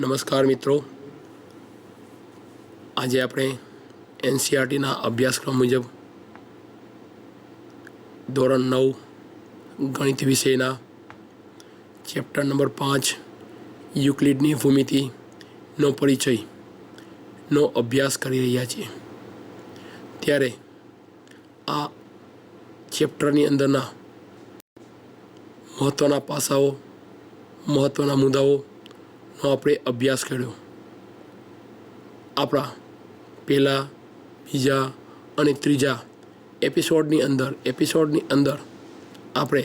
નમસ્કાર મિત્રો, આજે આપણે એનસીઈઆરટીના અભ્યાસક્રમ મુજબ ધોરણ 9 ગણિત વિષયના ચેપ્ટર નંબર 5 યુક્લિડની ભૂમિતિનો પરિચયનો અભ્યાસ કરી રહ્યા છીએ। ત્યારે આ ચેપ્ટરની અંદરના મહત્ત્વના પાસાઓ, મહત્ત્વના મુદ્દાઓનો આપણે અભ્યાસ કર્યો। આપણા પહેલા, બીજા અને ત્રીજા એપિસોડની અંદર આપણે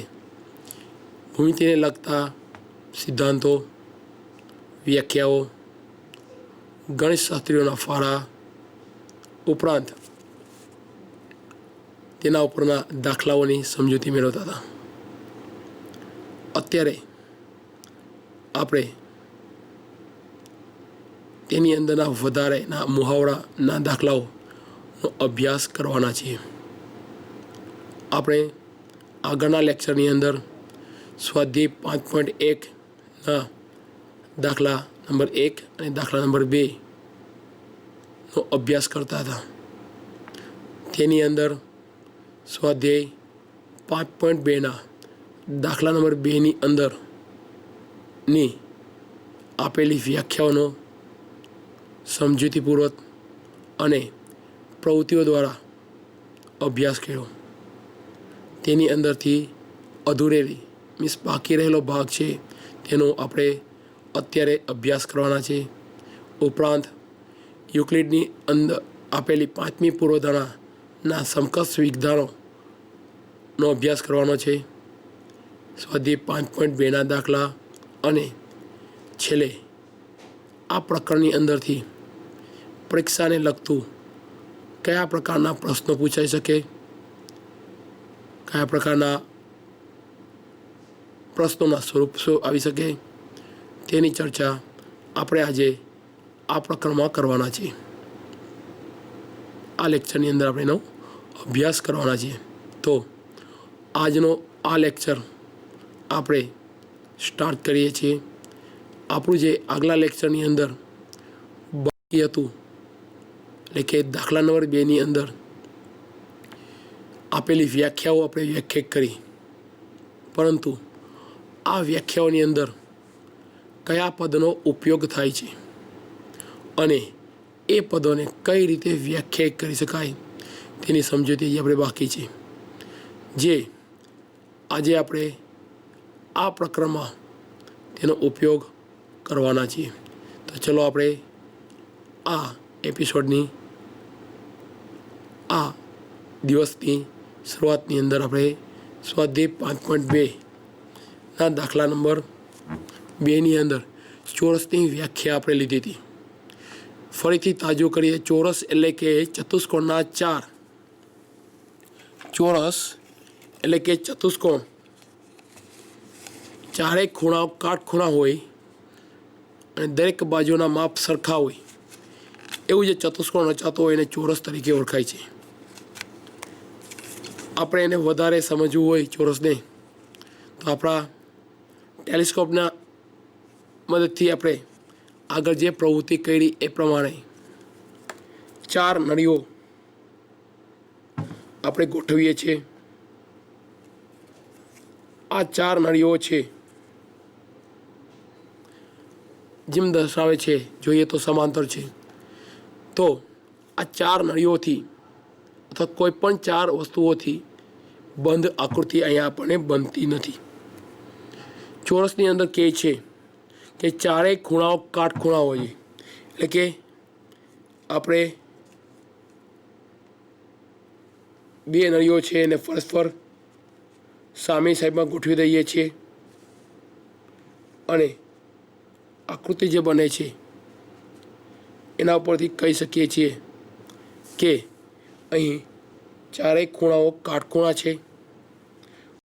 ભૂમિતિને લગતા સિદ્ધાંતો, વ્યાખ્યાઓ, ગણિતશાસ્ત્રીઓના ફાળા ઉપરાંત તેના ઉપરના દાખલાઓની સમજૂતી મેળવતા હતા। અત્યારે આપણે તેની અંદરના વધારેના મુહાવરાના દાખલાઓનો અભ્યાસ કરવાના છીએ। આપણે આગળના લેક્ચરની અંદર સ્વાધ્યાય 5.1ના દાખલા નંબર 1 અને દાખલા નંબર 2નો અભ્યાસ કરતા હતા। તેની અંદર સ્વાધ્યાય 5.2ના દાખલા નંબર 2ની અંદરની આપેલી વ્યાખ્યાઓનો સમજૂતીપૂર્વક અને પ્રવૃત્તિઓ દ્વારા અભ્યાસ કર્યો। તેની અંદરથી અધૂરેલી બાકી રહેલો ભાગ છે તેનો આપણે અત્યારે અભ્યાસ કરવાના છે। ઉપરાંત યુક્લિડની અંદર આપેલી 5મી પૂર્વધારણાના સમકક્ષ વિધાનોનો અભ્યાસ કરવાનો છે। સ્વાધ્યાય 5.2ના દાખલા અને છેલ્લે આ પ્રકરણની અંદરથી પરીક્ષાને લગતું કયા પ્રકારના પ્રશ્નો પૂછાઈ શકે, કયા પ્રકારના પ્રશ્નોના સ્વરૂપ આવી શકે, તેની ચર્ચા આપણે આજે આ પ્રકરણમાં કરવાના છીએ। આ લેક્ચરની અંદર આપણે એનો અભ્યાસ કરવાના છીએ। તો આજનો આ લેક્ચર આપણે સ્ટાર્ટ કરીએ છીએ। આપણું જે આગલા લેક્ચરની અંદર બાકી હતું, એટલે કે દાખલા નંબર 2ની અંદર આપેલી વ્યાખ્યાઓ આપણે વ્યાખ્યાયિત કરી, પરંતુ આ વ્યાખ્યાઓની અંદર કયા પદનો ઉપયોગ થાય છે અને એ પદોને કઈ રીતે વ્યાખ્યાયિત કરી શકાય તેની સમજૂતી આપણે બાકી છે, જે આજે આપણે આ પ્રકરણમાં તેનો ઉપયોગ કરવાના છીએ। તો ચલો આપણે આ એપિસોડની આ દિવસની શરૂઆતની અંદર આપણે સ્વાધ્યાય 5.2ના દાખલા નંબર 2ની અંદર ચોરસની વ્યાખ્યા આપણે લીધી હતી। ફરીથી તાજું કરીએ। ચોરસ એટલે કે ચતુષ્કોણના 4, ચોરસ એટલે કે ચતુષ્કોણ ચારેય ખૂણાઓ કાટખૂણા હોય અને દરેક બાજુના માપ સરખા હોય, એવું જે ચતુષ્કોણ રચાતો હોય એને ચોરસ તરીકે ઓળખાય છે। આપણે એને વધારે સમજવું હોય ચોરસને, તો આપણા ટેલિસ્કોપના મદદથી આપણે આગળ જે પ્રવૃત્તિ કરી એ પ્રમાણે 4 નળીઓ આપણે ગોઠવીએ છીએ। આ 4 નળીઓ છે જેમ દર્શાવે છે, જોઈએ તો સમાંતર છે। તો આ 4 નળીઓથી અથવા કોઈ પણ 4 વસ્તુઓથી બંધ આકૃતિ અહીંયા આપણને બનતી નથી। ચોરસની અંદર કહે છે કે ચારેય ખૂણાઓ કાટખૂણા હોય છે, એટલે કે આપણે 2 નળીઓ છે એને પરસ્પર સામે સાઈડમાં ગોઠવી દઈએ છીએ અને આકૃતિ જે બને છે એના ઉપરથી કહી શકીએ છીએ કે અહીં ચારેય ખૂણાઓ કાટખૂણા છે।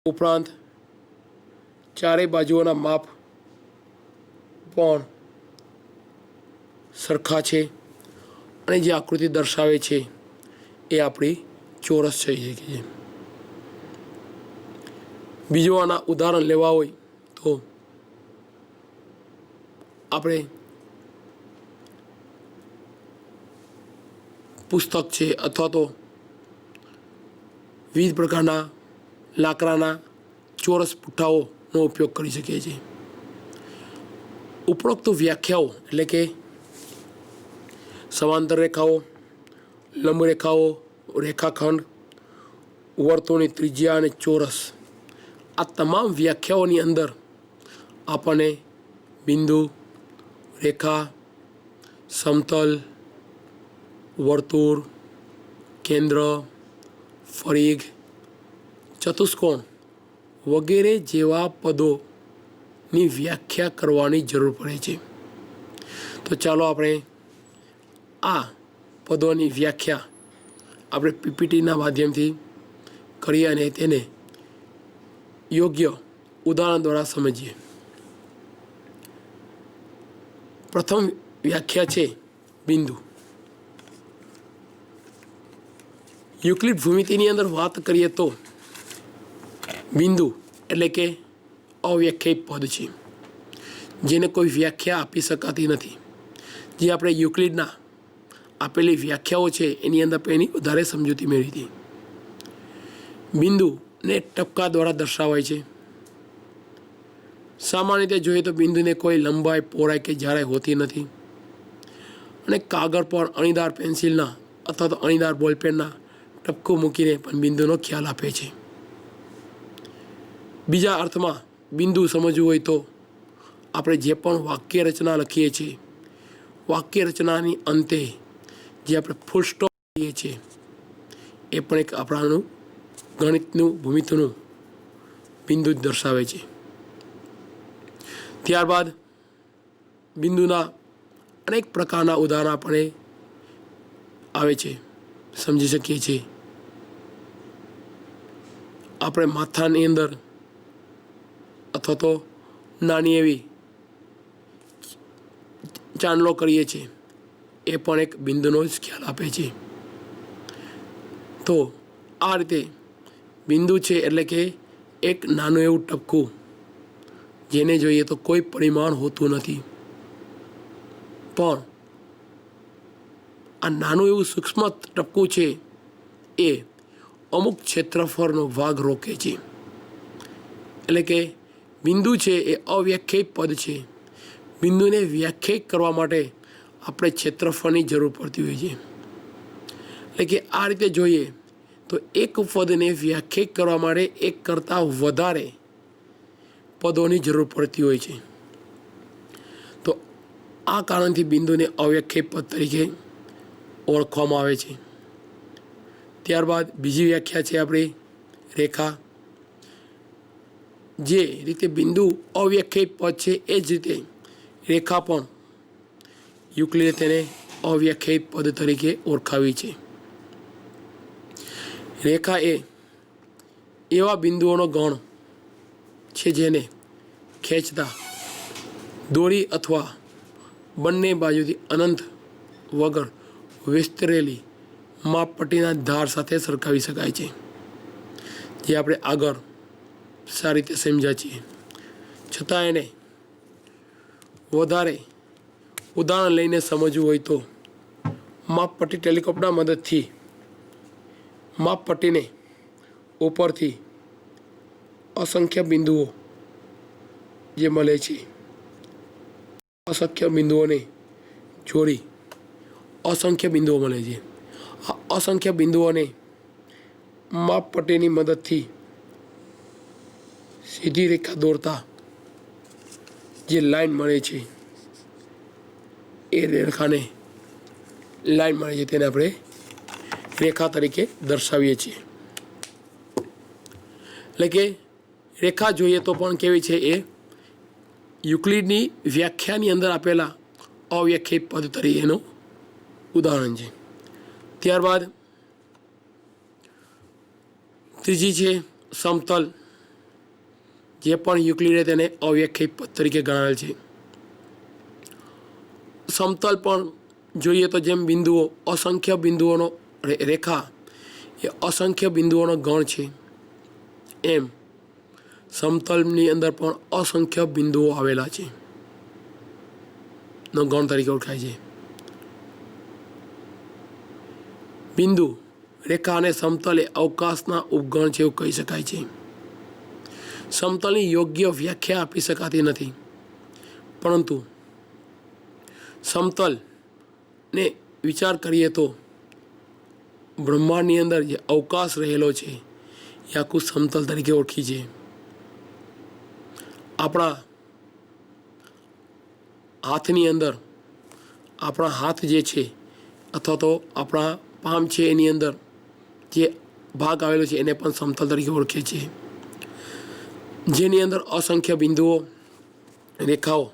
ઉપરાંત ચારેય બાજુઓના માપ પણ સરખા છે અને જે આકૃતિ દર્શાવે છે એ આપણી ચોરસ થઈ શકે છે। બીજું આના ઉદાહરણ લેવા હોય તો આપણે પુસ્તક છે અથવા તો વિવિધ પ્રકારના લાકડાના ચોરસ પુઠ્ઠાઓનો ઉપયોગ કરી શકીએ છીએ. ઉપરોક્ત વ્યાખ્યાઓ એટલે કે સમાંતર રેખાઓ, લંબ રેખાઓ, રેખાખંડ, વર્તુળની ત્રિજ્યા અને ચોરસ, આ તમામ વ્યાખ્યાઓની અંદર આપણને બિંદુ, રેખા, સમતલ, વર્તુળ, કેન્દ્ર, ફરીગ, ચતુષ્કોણ વગેરે જેવા પદોની વ્યાખ્યા કરવાની જરૂર પડે છે. તો ચાલો આપણે આ પદોની વ્યાખ્યા આપણે પીપીટીના માધ્યમથી કરીએ અને તેને યોગ્ય ઉદાહરણ દ્વારા સમજીએ. પ્રથમ વ્યાખ્યા છે બિંદુ. યુક્લિડ ભૂમિતિની અંદર વાત કરીએ તો બિંદુ એટલે કે અવ્યાખ્યાયિત પદ છે, જેને કોઈ વ્યાખ્યા આપી શકાતી નથી. જે આપણે યુક્લિડના આપેલી વ્યાખ્યાઓ છે એની અંદર એની વધારે સમજૂતી મેળવી હતી. બિંદુને ટપકા દ્વારા દર્શાવાય છે. સામાન્ય રીતે જોઈએ તો બિંદુને કોઈ લંબાઈ, પહોળાઈ કે જાડાઈ હોતી નથી અને કાગળ પર અણીદાર પેન્સિલના અથવા તો અણીદાર બોલપેનના ટપકું મૂકીને પણ બિંદુનો ખ્યાલ આપે છે. બીજા અર્થમાં બિંદુ સમજવું હોય તો આપણે જે પણ વાક્ય રચના લખીએ છીએ, વાક્ય રચનાની અંતે જે આપણે ફૂલ સ્ટોપ કહીએ છીએ એ પણ એક આપણાનું ગણિતનું ભૂમિતિનું બિંદુ જ દર્શાવે છે. ત્યારબાદ બિંદુના અનેક પ્રકારના ઉદાહરણ આપણે આવે છે, સમજી શકીએ છીએ. આપણે માથાની અંદર અથવા તો નાની એવી ચાંદલો કરીએ છીએ, એ પણ એક બિંદુનો જ ખ્યાલ આપે છે. તો આ રીતે બિંદુ છે એટલે કે એક નાનું એવું ટપકું, જેને જોઈએ તો કોઈ પરિમાણ હોતું નથી, પણ આ નાનું એવું સૂક્ષ્મ ટપકું છે એ અમુક ક્ષેત્રફળનો ભાગ રોકે છે. એટલે કે બિંદુ છે એ અવ્યાખ્યાયિત પદ છે. બિંદુને વ્યાખ્યાયિત કરવા માટે આપણે ક્ષેત્રફળની જરૂર પડતી હોય છે. એટલે કે આ રીતે જોઈએ તો એક પદને વ્યાખ્યાયિત કરવા માટે એક કરતાં વધારે પદોની જરૂર પડતી હોય છે. તો આ કારણથી બિંદુને અવ્યાખ્યાયિત પદ તરીકે ઓળખવામાં આવે છે. ત્યારબાદ બીજી વ્યાખ્યા છે આપણી રેખા. જે રીતે બિંદુ અવ્યાખ્યાયિત પદ છે એ જ રીતે રેખા પણ યુક્લિડે તેને અવ્યાખ્યાયિત પદ તરીકે ઓળખાવી છે. રેખા એ એવા બિંદુઓનો ગણ છે જેને ખેંચતા દોરી અથવા બંને બાજુથી અનંત વગર વિસ્તરેલી માપપટ્ટીના ધાર સાથે સરખાવી શકાય છે, જે આપણે આગળ સારી રીતે સમજ્યા છીએ. છતાં એને વધારે ઉદાહરણ લઈને સમજવું હોય તો માપપટ્ટી ટેલિસ્કોપના મદદથી માપપટ્ટીને ઉપરથી અસંખ્ય બિંદુઓ જે મળે છે, અસંખ્ય બિંદુઓને જોડી અસંખ્ય બિંદુઓ મળે છે. આ અસંખ્ય બિંદુઓને માપપટ્ટીની મદદથી સીધી રેખા દોરતા જે લાઈન મળે છે, એ રેખાને લાઈન મળે છે તેને આપણે રેખા તરીકે દર્શાવીએ છીએ. એટલે કે રેખા જોઈએ તો પણ કેવી છે, એ યુક્લિડની વ્યાખ્યાની અંદર આપેલા અવ્યાખ્યાયિત પદ તરીકેનું ઉદાહરણ છે. ત્યારબાદ ત્રીજી છે સમતલ, જે પણ યુક્લિડે તેને અવ્યાખ્યાયિત પદ તરીકે ગણાવેલ છે. સમતલ પણ જોઈએ તો જેમ બિંદુઓ અસંખ્ય બિંદુઓનો રેખા એ અસંખ્ય બિંદુઓનો ગણ છે, એમ સમતલની અંદર પણ અસંખ્ય બિંદુઓ આવેલા છે નો ગણ તરીકે ઓળખાય છે. બિંદુ, રેખા અને સમતલ એ અવકાશના ઉપગણ છે એવું કહી શકાય છે. સમતલની યોગ્ય વ્યાખ્યા આપી શકાતી નથી, પરંતુ સમતલને વિચાર કરીએ તો બ્રહ્માંડની અંદર જે અવકાશ રહેલો છે એ આખું સમતલ તરીકે ઓળખી છે. આપણા હાથની અંદર આપણા હાથ જે છે અથવા તો આપણા પામ છે એની અંદર જે ભાગ આવેલો છે એને પણ સમતલ તરીકે ઓળખે છે, જેની અંદર અસંખ્ય બિંદુઓ, રેખાઓ.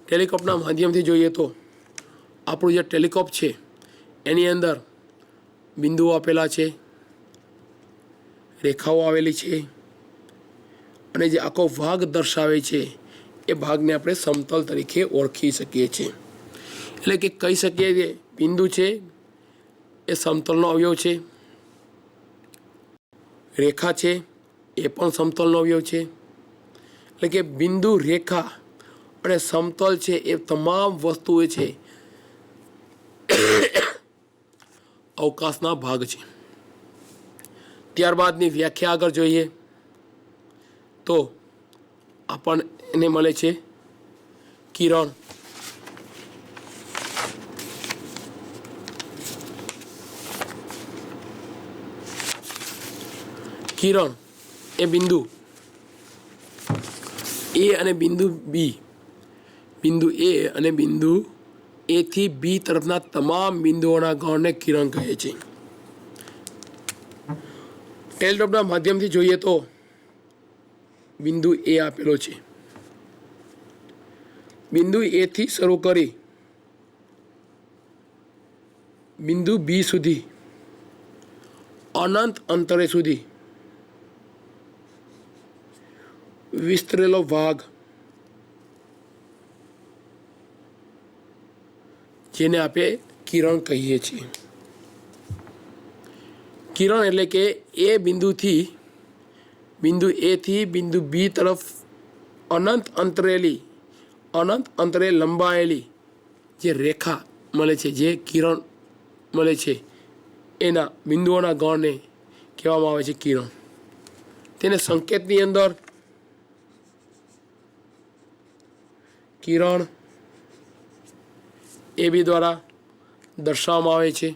ટેલિસ્કોપના માધ્યમથી જોઈએ તો આપણું જે ટેલિસ્કોપ છે એની અંદર બિંદુઓ આપેલા છે, રેખાઓ આવેલી છે, અને જે આખો ભાગ દર્શાવે છે એ ભાગને આપણે સમતલ તરીકે ઓળખી શકીએ છીએ. એટલે કે કહી શકીએ કે બિંદુ છે એ સમતલનો અવયવ છે, રેખા છે એ પણ સમતલનો અવયવ છે. એટલે કે બિંદુ, રેખા અને સમતલ છે એ તમામ વસ્તુઓ છે અવકાશના ભાગ છે. ત્યારબાદની વ્યાખ્યા આગળ જોઈએ તો આપણને મળે છે કિરણ. કિરણ એ બિંદુ એ અને બિંદુ બી, બિંદુ એ અને બિંદુ એ થી બી તરફના તમામ બિંદુઓના ગણને કિરણ કહે છે. ટેલિસ્કોપના માધ્યમથી જોઈએ તો બિંદુ એ આપેલો છે, બિંદુ એ થી શરૂ કરી બિંદુ બી સુધી અનંત અંતરે સુધી વિસ્તરેલો ભાગ જેને આપણે કિરણ કહીએ છીએ. કિરણ એટલે કે એ બિંદુથી, બિંદુ એ થી બિંદુ બી તરફ અનંત અંતરે લંબાયેલી જે રેખા મળે છે, જે કિરણ મળે છે, એના બિંદુઓના ગણને કહેવામાં આવે છે કિરણ. તેને સંકેતની અંદર કિરણ એબી દ્વારા દર્શાવવામાં આવે છે.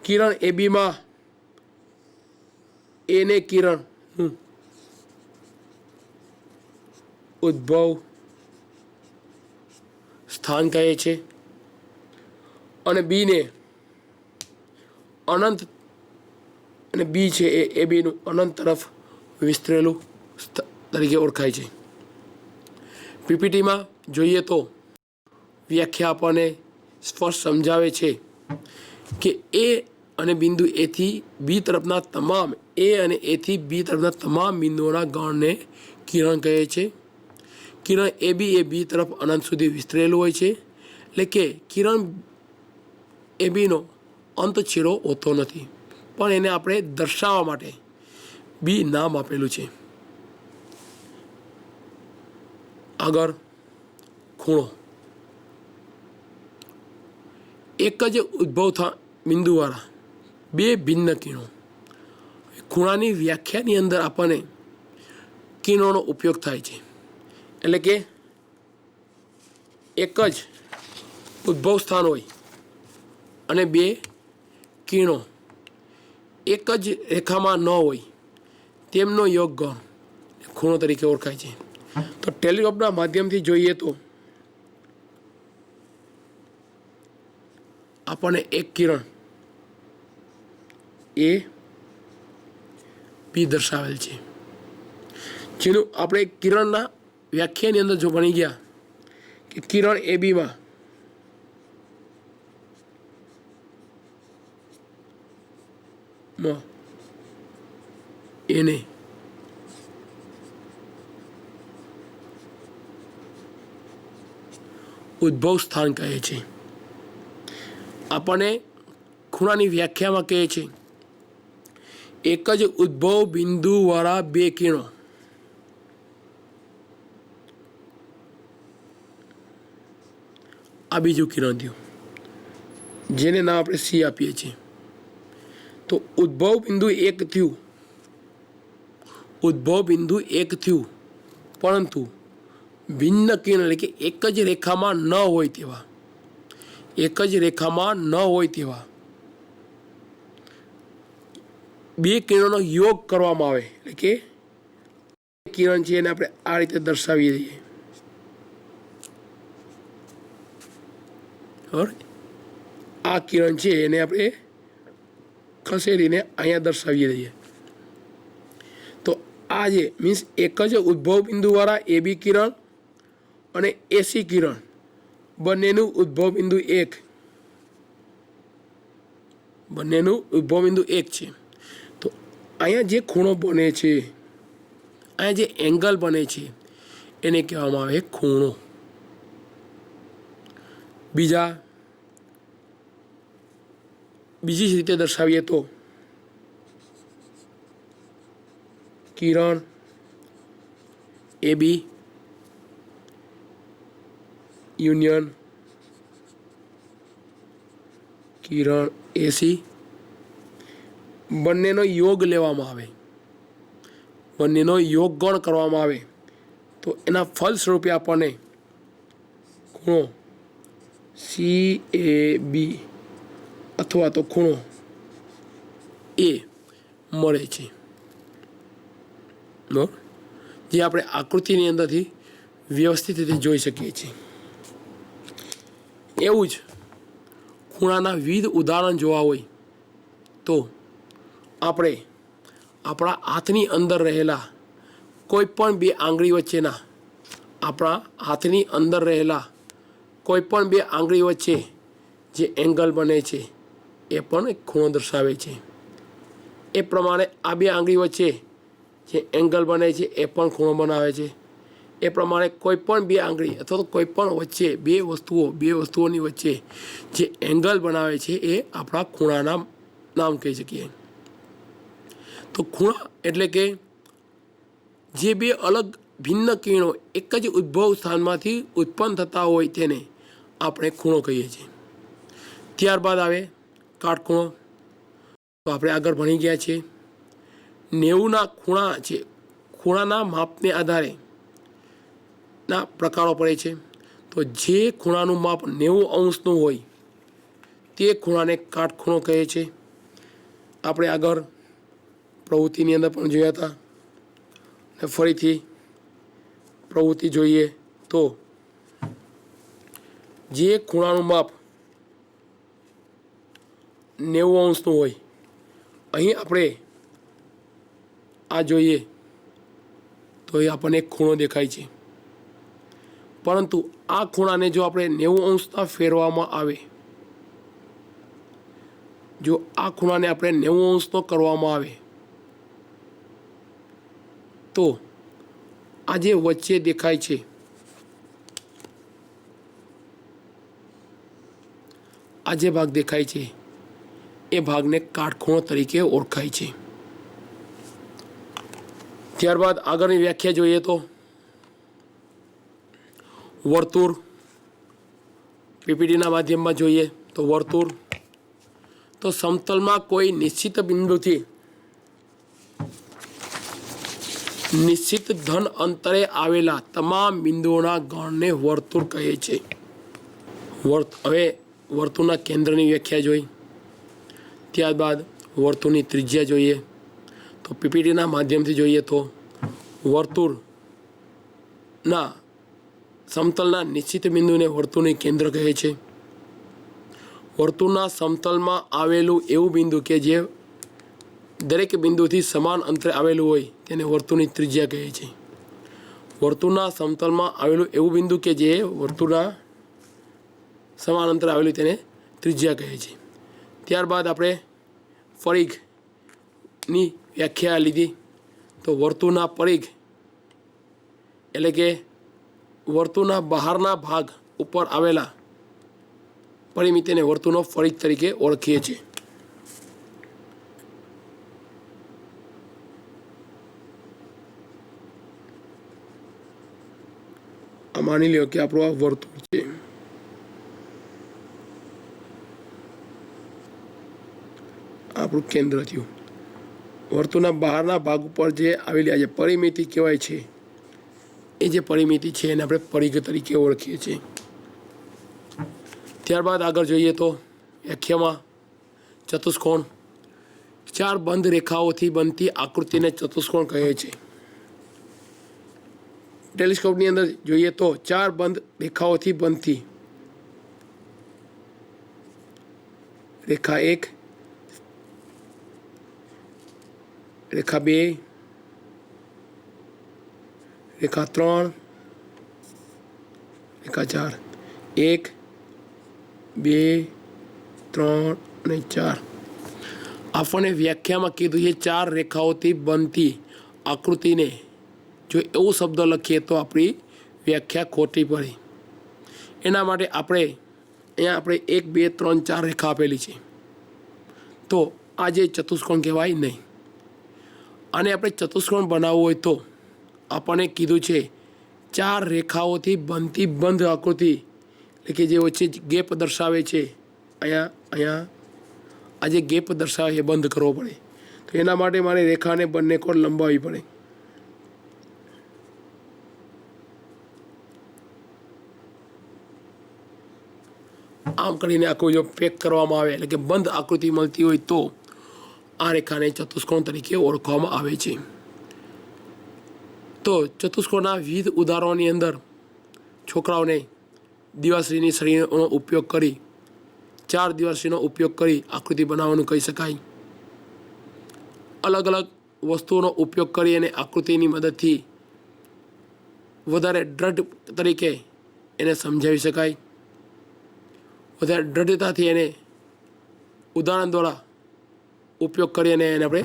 કિરણ એબીમાં એને કિરણ ઉદ્ભવ સ્થાન કહે છે અને બીને અનંત, અને બી છે એ બીનું અનંત તરફ વિસ્તરેલું તરીકે ઓળખાય છે. પીપીટીમાં જોઈએ તો વ્યાખ્યા આપણને સ્પષ્ટ સમજાવે છે કે એ અને બિંદુ એથી બી તરફના તમામ, એ અને એથી બી તરફના તમામ બિંદુઓના ગણને કિરણ કહે છે. કિરણ એ બી તરફ અનંત સુધી વિસ્તરેલું હોય છે. એટલે કે કિરણ એ બીનો અંત છેડો હોતો નથી, પણ એને આપણે દર્શાવવા માટે બી નામ આપેલું છે. આગળ ખૂણો. એક જ ઉદ્ભવ બિંદુવાળા બે ભિન્ન કિરણો. ખૂણાની વ્યાખ્યાની અંદર આપણને કિરણોનો ઉપયોગ થાય છે. એટલે કે એક જ ઉદ્ભવ સ્થાન હોય અને બે કિરણો એક જ રેખામાં ન હોય તેમનો યોગ ગણ ખૂણો તરીકે ઓળખાય છે. તો ટેલિસ્કોપના માધ્યમથી જોઈએ તો આપણને એક કિરણ એ બી દર્શાવેલ છે, જેનું આપણે કિરણના વ્યાખ્યાની અંદર જો ભણી ગયા કે કિરણ એ બીમાં એને ઉદ્ભવ સ્થાન કહે છે. આપણને ખૂણાની વ્યાખ્યામાં કહે છે એક જ ઉદ્ભવ બિંદુવાળા બે કિરણો આ બીજું કિરણ થયું, જેને નામ આપણે સી આપીએ છીએ. तो उद्भव बिंदु एक थयु, उद्भव बिंदु एक थयु, परंतु भिन्न किरण એટલે કે એક જ રેખામાં ન હોય તેવા, એક જ રેખામાં ન હોય તેવા બે કિરણોનો યોગ કરવામાં આવે એટલે કે કિરણ છે એને આપણે આ રીતે દર્શાવી દઈએ. આ કિરણ છે એને આપણે ખસેડીને અહીંયા દર્શાવી દઈએ. તો આ જે મીન્સ એક જ ઉદ્ભવ બિંદુવાળા એ બી કિરણ અને એસી કિરણ બંનેનું ઉદ્ભવ બિંદુ એક, બંનેનું ઉદ્ભવ બિંદુ એક છે. તો અહીંયા જે ખૂણો બને છે, અહીંયા જે એંગલ બને છે એને કહેવામાં આવે ખૂણો. બીજી રીતે દર્શાવીએ તો કિરણ એ બી યુનિયન કિરણ એસી બંનેનો યોગ લેવામાં આવે, બંનેનો યોગ ગણ કરવામાં આવે તો એના ફલ સ્વરૂપે આપણને ખૂણો સી એ બી અથવા તો ખૂણો એ મળે છે. બરાબર, જે આપણે આકૃતિની અંદરથી વ્યવસ્થિત રીતે જોઈ શકીએ છીએ. એવું જ ખૂણાના વિવિધ ઉદાહરણ જોવા હોય તો આપણે આપણા હાથની અંદર રહેલા કોઈ પણ બે આંગળી વચ્ચેના, આપણા હાથની અંદર રહેલા કોઈ પણ બે આંગળી વચ્ચે જે એંગલ બને છે એ પણ એક ખૂણો દર્શાવે છે. એ પ્રમાણે આ બે આંગળી વચ્ચે જે એંગલ બને છે એ પણ ખૂણો બનાવે છે. એ પ્રમાણે કોઈ પણ બે આંગળી અથવા તો કોઈ પણ વચ્ચે બે વસ્તુઓની વચ્ચે જે એંગલ બનાવે છે એ આપણા ખૂણાના નામ કહી શકીએ. તો ખૂણા એટલે કે જે બે અલગ ભિન્ન કિરણો એક જ ઉદ્ભવ સ્થાનમાંથી ઉત્પન્ન થતા હોય તેને આપણે ખૂણો કહીએ છીએ. ત્યારબાદ આવે કાટખૂણો. તો આપણે આગળ ભણી ગયા છીએ 90ના ખૂણા છે. ખૂણાના માપને આધારે ના પ્રકારો પડે છે. તો જે ખૂણાનું માપ 90 અંશનું હોય તે ખૂણાને કાટખૂણો કહે છે. આપણે આગળ પ્રવૃત્તિની અંદર પણ જોયા હતા અને ફરીથી પ્રવૃત્તિ જોઈએ તો જે ખૂણાનું માપ 90 અંશનું હોય, અહીં આપણે આ જોઈએ તો એ આપણને એક ખૂણો દેખાય છે. પરંતુ આ ખૂણાને જો આપણે 90 અંશના ફેરવામાં આવે, જો આ ખૂણાને આપણે 90 અંશનો કરવામાં આવે તો આ જે વચ્ચે દેખાય છે આ જે ભાગ દેખાય છે એ ભાગને કાટખૂણો તરીકે ઓળખાય છે. ત્યારબાદ આગળની વ્યાખ્યા જોઈએ તો વર્તુળ, પીપીટીના માધ્યમમાં જોઈએ તો વર્તુળ તો સમતલમાં કોઈ નિશ્ચિત બિંદુથી નિશ્ચિત ધન અંતરે આવેલા તમામ બિંદુઓના ગણને વર્તુળ કહે છે. હવે વર્તુળના કેન્દ્રની વ્યાખ્યા જોઈ, ત્યારબાદ વર્તુળની ત્રિજ્યા જોઈએ. તો પીપીટીના માધ્યમથી જોઈએ તો વર્તુળના સમતલના નિશ્ચિત બિંદુને વર્તુળની કેન્દ્ર કહે છે. વર્તુળના સમતલમાં આવેલું એવું બિંદુ કે જે દરેક બિંદુથી સમાન અંતરે આવેલું હોય તેને વર્તુળની ત્રિજ્યા કહે છે. વર્તુળના સમતલમાં આવેલું એવું બિંદુ કે જે વર્તુળના સમાન અંતરે આવેલું તેને ત્રિજ્યા કહે છે. ત્યારબાદ આપણે પરિઘની વ્યાખ્યા લીધી તો વર્તુળના પરિઘ એટલે કે વર્તુળના બહારના ભાગ ઉપર આવેલા પરિમિતિને વર્તુળનો પરિઘ તરીકે ઓળખીએ છીએ. માની લો કે આપણું આ વર્તુળ છે. આપણું કેન્દ્ર થયું. વર્તુળના બહારના ભાગ ઉપર જે આવેલી આ જે પરિમિતિ કહેવાય છે, એ જે પરિમિતિ છે એને આપણે પરિઘ તરીકે ઓળખીએ છીએ. ત્યારબાદ આગળ જોઈએ તો વ્યાખ્યામાં ચતુષ્કોણ, 4 બંધ રેખાઓથી બનતી આકૃતિને ચતુષ્કોણ કહે છે. ટેલિસ્કોપની અંદર જોઈએ તો 4 બંધ રેખાઓથી બનતી રેખા 1, રેખા 2, રેખા 3, રેખા 4, 1, 2, 3 અને 4. આપણને વ્યાખ્યામાં કીધું છે 4 રેખાઓથી બનતી આકૃતિને જો એવો શબ્દ લખીએ તો આપણી વ્યાખ્યા ખોટી પડે. એના માટે અહીંયા આપણે 1, 2, 3, 4 રેખા આપેલી છે, તો આ જે ચતુષ્કોણ કહેવાય નહીં. આને આપણે ચતુષ્કોણ બનાવવું હોય તો આપણને કીધું છે 4 રેખાઓથી બનતી બંધ આકૃતિ, એટલે કે જે વચ્ચે ગેપ દર્શાવે છે, અહીંયા આ જે ગેપ દર્શાવે એ બંધ કરવો પડે. તો એના માટે મારે રેખાને બંને કોર લંબાવવી પડે. આમ કરીને આખું જો પેક કરવામાં આવે એટલે કે બંધ આકૃતિ મળતી હોય તો આ રેખાને ચતુષ્કોણ તરીકે ઓળખવામાં આવે છે. તો ચતુષ્કોણના વિવિધ ઉદાહરણોની અંદર છોકરાઓને દિવાશ્રીની સળીનો ઉપયોગ કરી 4 દિવાશ્રીનો ઉપયોગ કરી આકૃતિ બનાવવાનું કહી શકાય. અલગ અલગ વસ્તુઓનો ઉપયોગ કરી અને આકૃતિની મદદથી વધારે દ્રઢ તરીકે એને સમજાવી શકાય. વધારે દ્રઢતાથી એને ઉદાહરણ દ્વારા ઉપયોગ કરી અને એને આપણે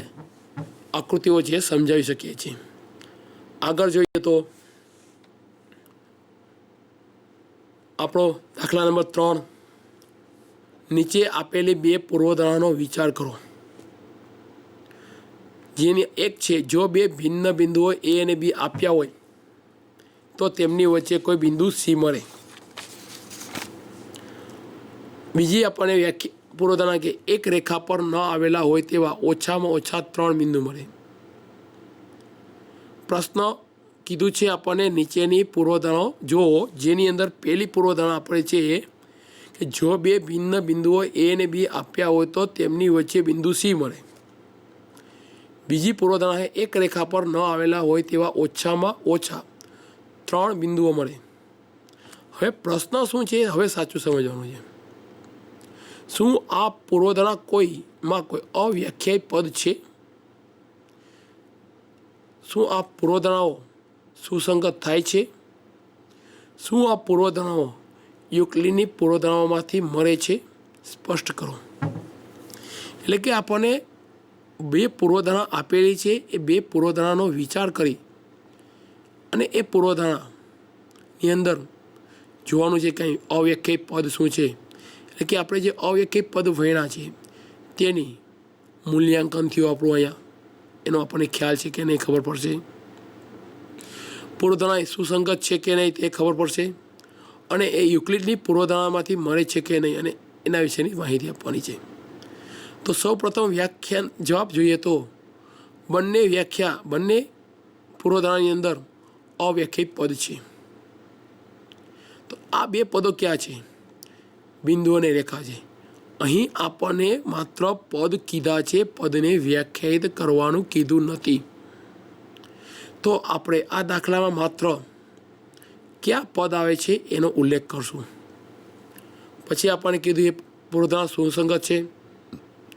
આકૃતિઓ છે સમજાવી શકીએ છીએ. આગળ જોઈએ તો આપણો દાખલા નંબર 3, નીચે આપેલી 2 પૂર્વધારણાનો વિચાર કરો. જેની એક છે, જો 2 ભિન્ન બિંદુઓ A અને B આપ્યા હોય તો તેમની વચ્ચે કોઈ બિંદુ C મળે. બીજી આપણને પૂર્વધારણા કે એક રેખા પર ન આવેલા હોય તેવા ઓછામાં ઓછા 3 બિંદુ મળે. પ્રશ્ન કીધું છે આપણને નીચેની પૂર્વધારણાઓ જુઓ, જેની અંદર પહેલી પૂર્વધારણા આપણે છે કે જો 2 ભિન્ન બિંદુઓ A અને B આપ્યા હોય તો તેમની વચ્ચે બિંદુ C મળે. બીજી પૂર્વધારણા એક રેખા પર ન આવેલા હોય તેવા ઓછામાં ઓછા 3 બિંદુઓ મળે. હવે પ્રશ્ન શું છે, હવે સાચું સમજવાનું છે. શું આ પૂર્વધારણા કોઈ અવ્યાખ્યાયિત પદ છે? શું આ પૂર્વધારણાઓ સુસંગત થાય છે? શું આ પૂર્વધારણાઓ યુક્લિડની પૂર્વધારણાઓમાંથી મળે છે? સ્પષ્ટ કરો. એટલે કે આપણને 2 પૂર્વધારણા આપેલી છે, એ 2 પૂર્વધારણાનો વિચાર કરી અને એ પૂર્વધારણાની અંદર જોવાનું છે કંઈ અવ્યાખ્યાયિત પદ શું છે. એટલે કે આપણે જે અવ્યાખ્યાયિત પદ ભણ્યા છે તેની મૂલ્યાંકન થયું આપણું અહીંયા, એનો આપણને ખ્યાલ છે કે નહીં ખબર પડશે. પૂર્વધારણા એ સુસંગત છે કે નહીં તે ખબર પડશે, અને એ યુક્લિડની પૂર્વધારણામાંથી મળે છે કે નહીં અને એના વિશેની માહિતી આપવાની છે. તો સૌપ્રથમ વ્યાખ્યાન જવાબ જોઈએ તો બંને પૂર્વધારણાની અંદર અવ્યાખ્યાયિત પદ છે. તો આ 2 પદો ક્યાં છે? બિંદુ અને રેખા છે. અહીં આપણને માત્ર પદ કીધા છે, પદને વ્યાખ્યાયિત કરવાનું કીધું નથી. તો આપણે આ દાખલામાં માત્ર કયા પદ આવે છે એનો ઉલ્લેખ કરશું. પછી આપણને કીધું એ પૂર્વધારણા સુસંગત છે,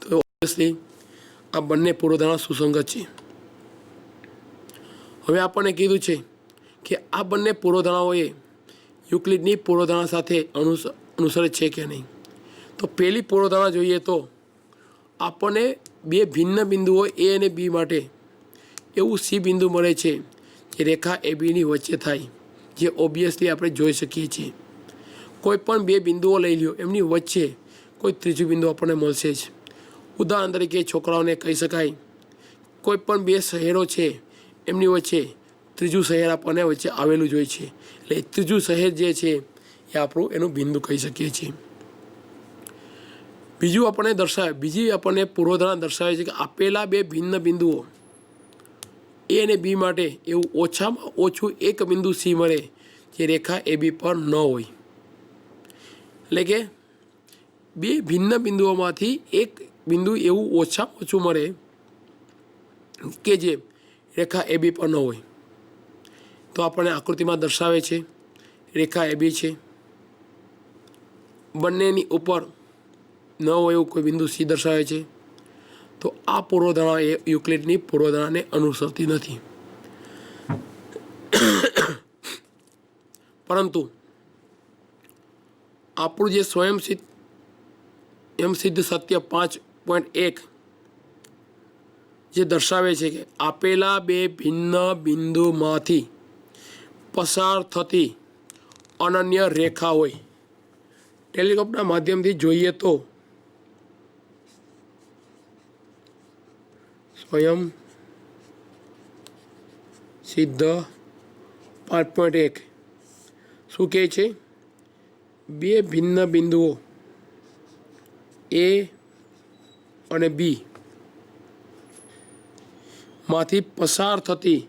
તો ઓબ્વિયસલી આ બંને પૂર્વધારણા સુસંગત છે. હવે આપણને કીધું છે કે આ બંને પૂર્વધારણાઓએ યુક્લિડની પૂર્વધારણા સાથે અનુસરે છે કે નહીં. તો પહેલી પૂર્વધારણા જોઈએ તો આપણને 2 ભિન્ન બિંદુઓ A અને B માટે એવું C બિંદુ મળે છે જે રેખા ABની વચ્ચે થાય, જે ઓબ્વિયસલી આપણે જોઈ શકીએ છીએ. કોઈ પણ 2 બિંદુઓ લઈ લ્યો, એમની વચ્ચે કોઈ ત્રીજું બિંદુ આપણને મળશે જ. ઉદાહરણ તરીકે છોકરાઓને કહી શકાય, કોઈ પણ 2 શહેરો છે એમની વચ્ચે ત્રીજું શહેર આપણને વચ્ચે આવેલું જ હોય છે, એટલે ત્રીજું શહેર જે છે એ આપણું એનું બિંદુ કહી શકીએ છીએ. બીજી આપણને પૂર્વધારણા દર્શાવે છે કે આપેલા બે ભિન્ન બિંદુઓ એ અને બી માટે એવું ઓછામાં ઓછું એક બિંદુ સી મળે જે રેખા એ બી પર ન હોય. એટલે કે બે ભિન્ન બિંદુઓમાંથી એક બિંદુ એવું ઓછામાં ઓછું મળે કે જે રેખા એ બી પર ન હોય. તો આપણને આકૃતિમાં દર્શાવે છે રેખા એ બી છે, બંનેની ઉપર ન હોય એવું કોઈ બિંદુ સી દર્શાવે છે. તો આ પૂર્વધારણા એ યુક્લિડની પૂર્વધારણાને અનુસરતી નથી. પરંતુ આપણું જે સ્વયંસિદ્ધ સત્ય 5.1 જે દર્શાવે છે કે આપેલા બે ભિન્ન બિંદુમાંથી પસાર થતી અનન્ય રેખા હોય. ટેલિસ્કોપના માધ્યમથી જોઈએ તો સ્વયં સિદ્ધ 5.1 શું કહે છે? બે ભિન્ન બિંદુઓ એ અને બી માંથી પસાર થતી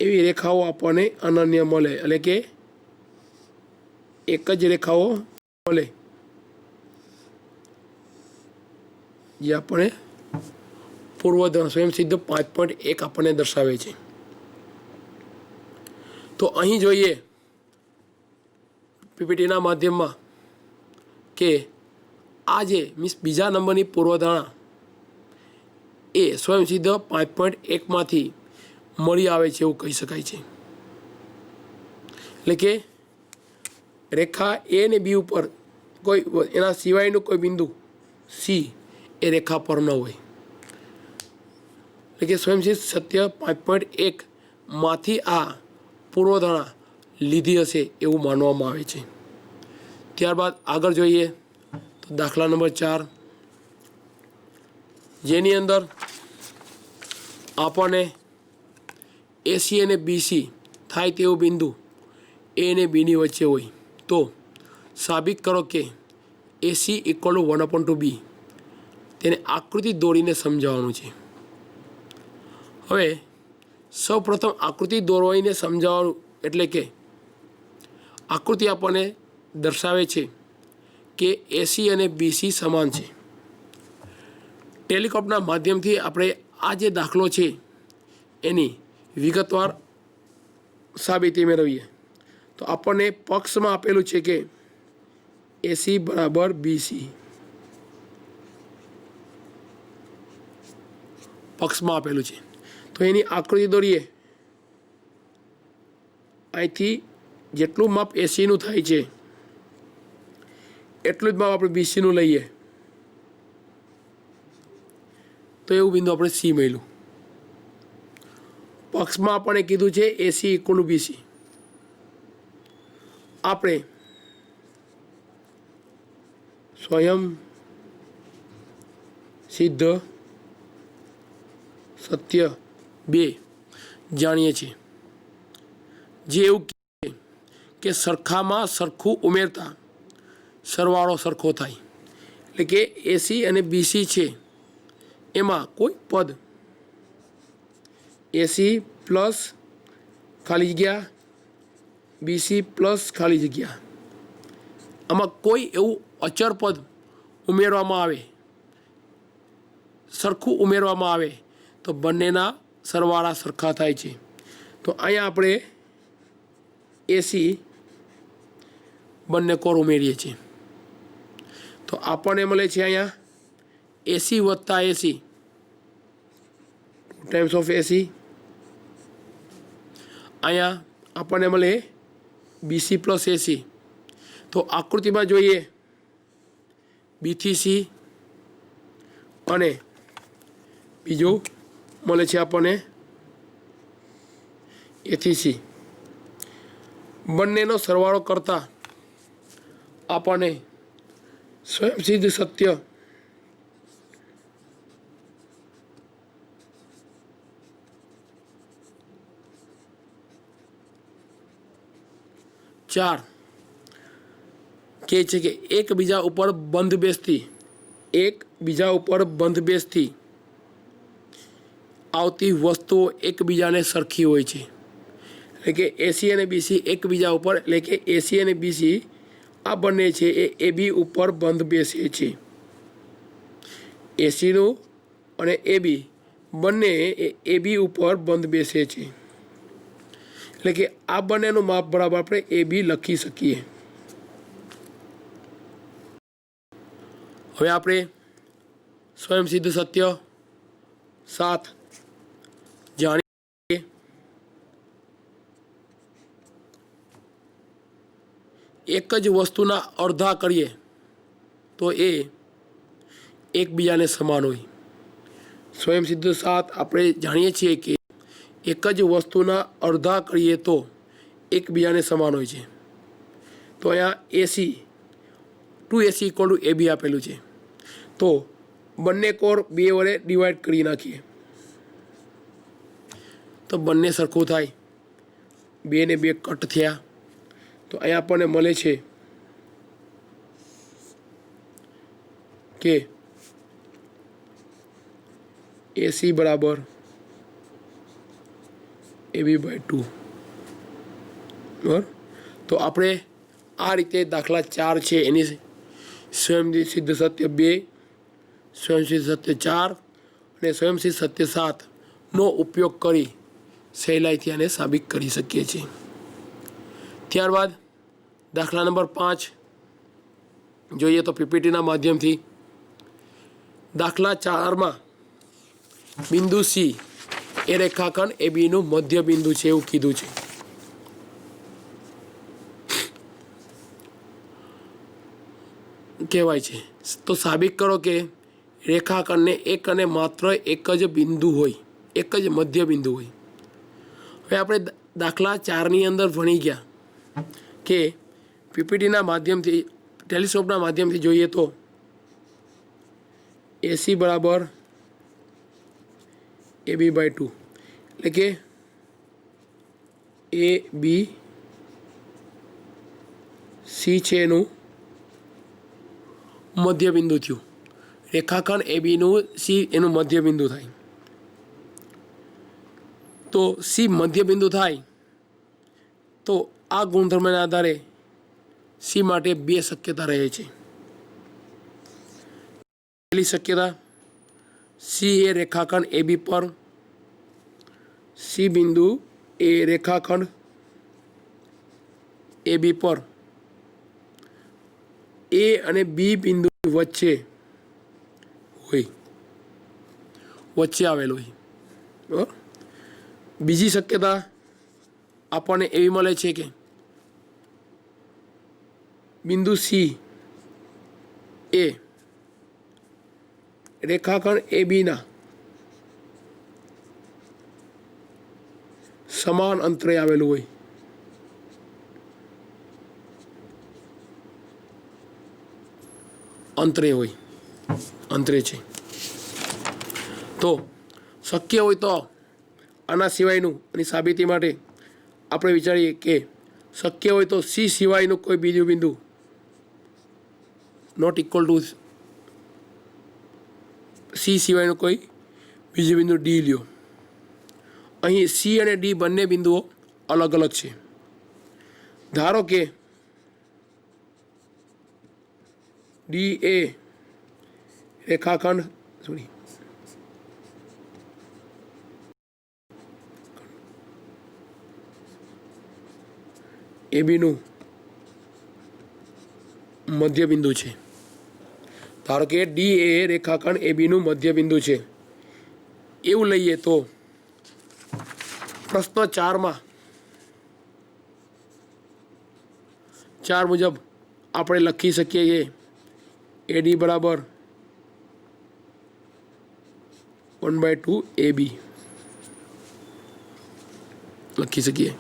એવી રેખાઓ આપણને અનન્ય મળે, એટલે કે એક જ રેખાઓ મળે જે આપણે પૂર્વધારણા સ્વયંસિદ્ધ 5.1 આપણને દર્શાવે છે. તો અહીં જોઈએ પીપીટીના માધ્યમમાં કે આ જે બીજા નંબરની પૂર્વધારણા એ સ્વયંસિદ્ધ 5.1માંથી મળી આવે છે એવું કહી શકાય છે. એટલે કે રેખા એ અને બી ઉપર કોઈ એના સિવાયનું કોઈ બિંદુ સી એ રેખા પર ન હોય. એટલે કે સ્વયંસિદ્ધ સત્ય 5.1માંથી આ પૂર્વધારણા લીધી હશે એવું માનવામાં આવે છે. ત્યારબાદ આગળ જોઈએ તો દાખલા નંબર 4, જેની અંદર આપણને એસી અને બીસી થાય તેવું બિંદુ એ અને બીની વચ્ચે હોય. તો સાબિત કરો કે એસી ઇક્વલ 1/2 તેને આકૃતિ દોરીને સમજાવવાનું છે. હવે સૌપ્રથમ આકૃતિ દોરવાઈને સમજાવવાનું એટલે કે આકૃતિ આપણને દર્શાવે છે કે એસી અને બીસી સમાન છે. ટેલિસ્કોપના માધ્યમથી આપણે આ જે દાખલો છે એની વિગતવાર સાબિતી મેળવીએ તો આપણને પક્ષમાં આપેલું છે કે એસી બરાબર બીસી, પક્ષમાં આપેલું છે. તો એની આકૃતિ દોરીએ. અહીંથી જેટલું માપ એસીનું થાય છે એટલું જ માપ આપણે બીસીનું લઈએ તો એવું બિંદુ આપણે સી મળ્યું. પક્ષમાં આપણે કીધું છે એસી ઇક્વલ બીસી. આપણે સ્વયં સિદ્ધ સત્ય 2 જાણીએ છીએ જે એવું કહે કે સરખામાં સરખું ઉમેરતા સરવાળો સરખો થાય. એટલે કે એસી અને બીસી છે એમાં કોઈ પદ એસી પ્લસ ખાલી જગ્યા બીસી પ્લસ ખાલી જગ્યા આમાં કોઈ એવું અચર પદ ઉમેરવામાં આવે, સરખું ઉમેરવામાં આવે તો બંનેના સરવાળા સરખા થાય છે. તો અહીંયા આપણે એસી બંને કોર ઉમેરીએ છીએ તો આપણને મળે છે અહીંયા એસી વત્તા એસી 2 ટાઈમ્સ ઓફ એસી. અહીંયા આપણને મળે બીસી પ્લસ એસી. તો આકૃતિમાં જોઈએ બીથી સી અને બીજું મળે છે આપણને એથી સી. બંનેનો સરવાળો કરતાં આપણને સ્વયંસિદ્ધ સત્ય 4 કહે છે કે એકબીજા ઉપર બંધ બેસતી આવતી વસ્તુઓ એકબીજાને સરખી હોય છે. એટલે કે એસી અને બીસી એકબીજા ઉપર, એટલે કે એસી અને બીસી આ બંને છે એ એબી ઉપર બંધ બેસે છે. એસીનું અને એબી બંને એબી ઉપર બંધ બેસે છે. એટલે કે આ બંનેનું માપ બરાબર આપણે એબી લખી શકીએ. હવે આપણે સ્વયંસિદ્ધ સત્ય 7 જાણીએ. એક જ વસ્તુના અડધા કરીએ તો એ એકબીજાને સમાન હોય. સ્વયંસિદ્ધ 7 આપણે જાણીએ છીએ કે એક જ વસ્તુના અડધા કરીએ તો એકબીજાને સમાન હોય છે. તો અહીંયા એસી 2AC = AB આપેલું છે. તો બંને કોર 2 વડે ડિવાઈડ કરી નાખીએ તો બંને સરખું થાય. 2 ને 2 કટ થયા. તો અહીંયા આપણને મળે છે કે AC બરાબર AB/2. બરાબર. તો આપણે આ રીતે દાખલા 4 છે એની સ્વયંસિદ્ધ સત્ય 2, સ્વયંસિદ્ધ સત્ય 4 અને સ્વયંસિદ્ધ સત્ય 7 નો ઉપયોગ કરી સહેલાઈથી આને સાબિત કરી શકીએ છીએ. ત્યારબાદ દાખલા નંબર 5 જોઈએ તો પીપીટીના માધ્યમથી. દાખલા 4માં બિંદુ સી એ રેખાખંડ એબીનું મધ્ય બિંદુ છે એવું કીધું છે. કહેવાય છે તો સાબિત કરો કે રેખાખંડને એક અને માત્ર એક જ બિંદુ હોય, એક જ મધ્ય બિંદુ હોય. હવે આપણે દાખલા 4ની અંદર ભણી ગયા કે પીપીટીના માધ્યમથી, ટેલિસ્કોપના માધ્યમથી જોઈએ તો એસી બરાબર AB/2, એટલે કે ABC છે એનું મધ્ય બિંદુ થયું. રેખાખંડ એબીનું સી એનું મધ્ય બિંદુ થાય. તો સી મધ્ય બિંદુ થાય તો આ ગુણધર્મના આધારે સી માટે 2 શક્યતા રહે છે. પહેલી શક્યતા, સી એ રેખાખંડ એબી પર, સી બિંદુ એ રેખાખંડ એબી પર એ અને બી બિંદુ વચ્ચે આવેલું હોય. બરાબર. બીજી શક્યતા આપણને એવી મળે છે કે બિંદુ સી એ રેખાખંડ એબીના સમાન અંતરે આવેલું હોય. અંતરે છે. તો શક્ય હોય તો આના સિવાયનું, એની સાબિતી માટે આપણે વિચારીએ કે શક્ય હોય તો સી સિવાયનું કોઈ બીજું બિંદુ નોટ ઇક્વલ ટુ સી સિવાયનું કોઈ બીજું બિંદુ ડી લ્યો. અહીં સી અને ડી બંને બિંદુઓ અલગ અલગ છે. ધારો કે ડી એ રેખાખંડ એબીનું મધ્ય બિંદુ છે. ધારો કે ડી એ રેખાખંડ એબીનું મધ્ય બિંદુ છે એવું લઈએ તો પ્રશ્ન 4માં 4 મુજબ આપણે લખી શકીએ કે એડી બરાબર 1/2 AB લખી શકીએ.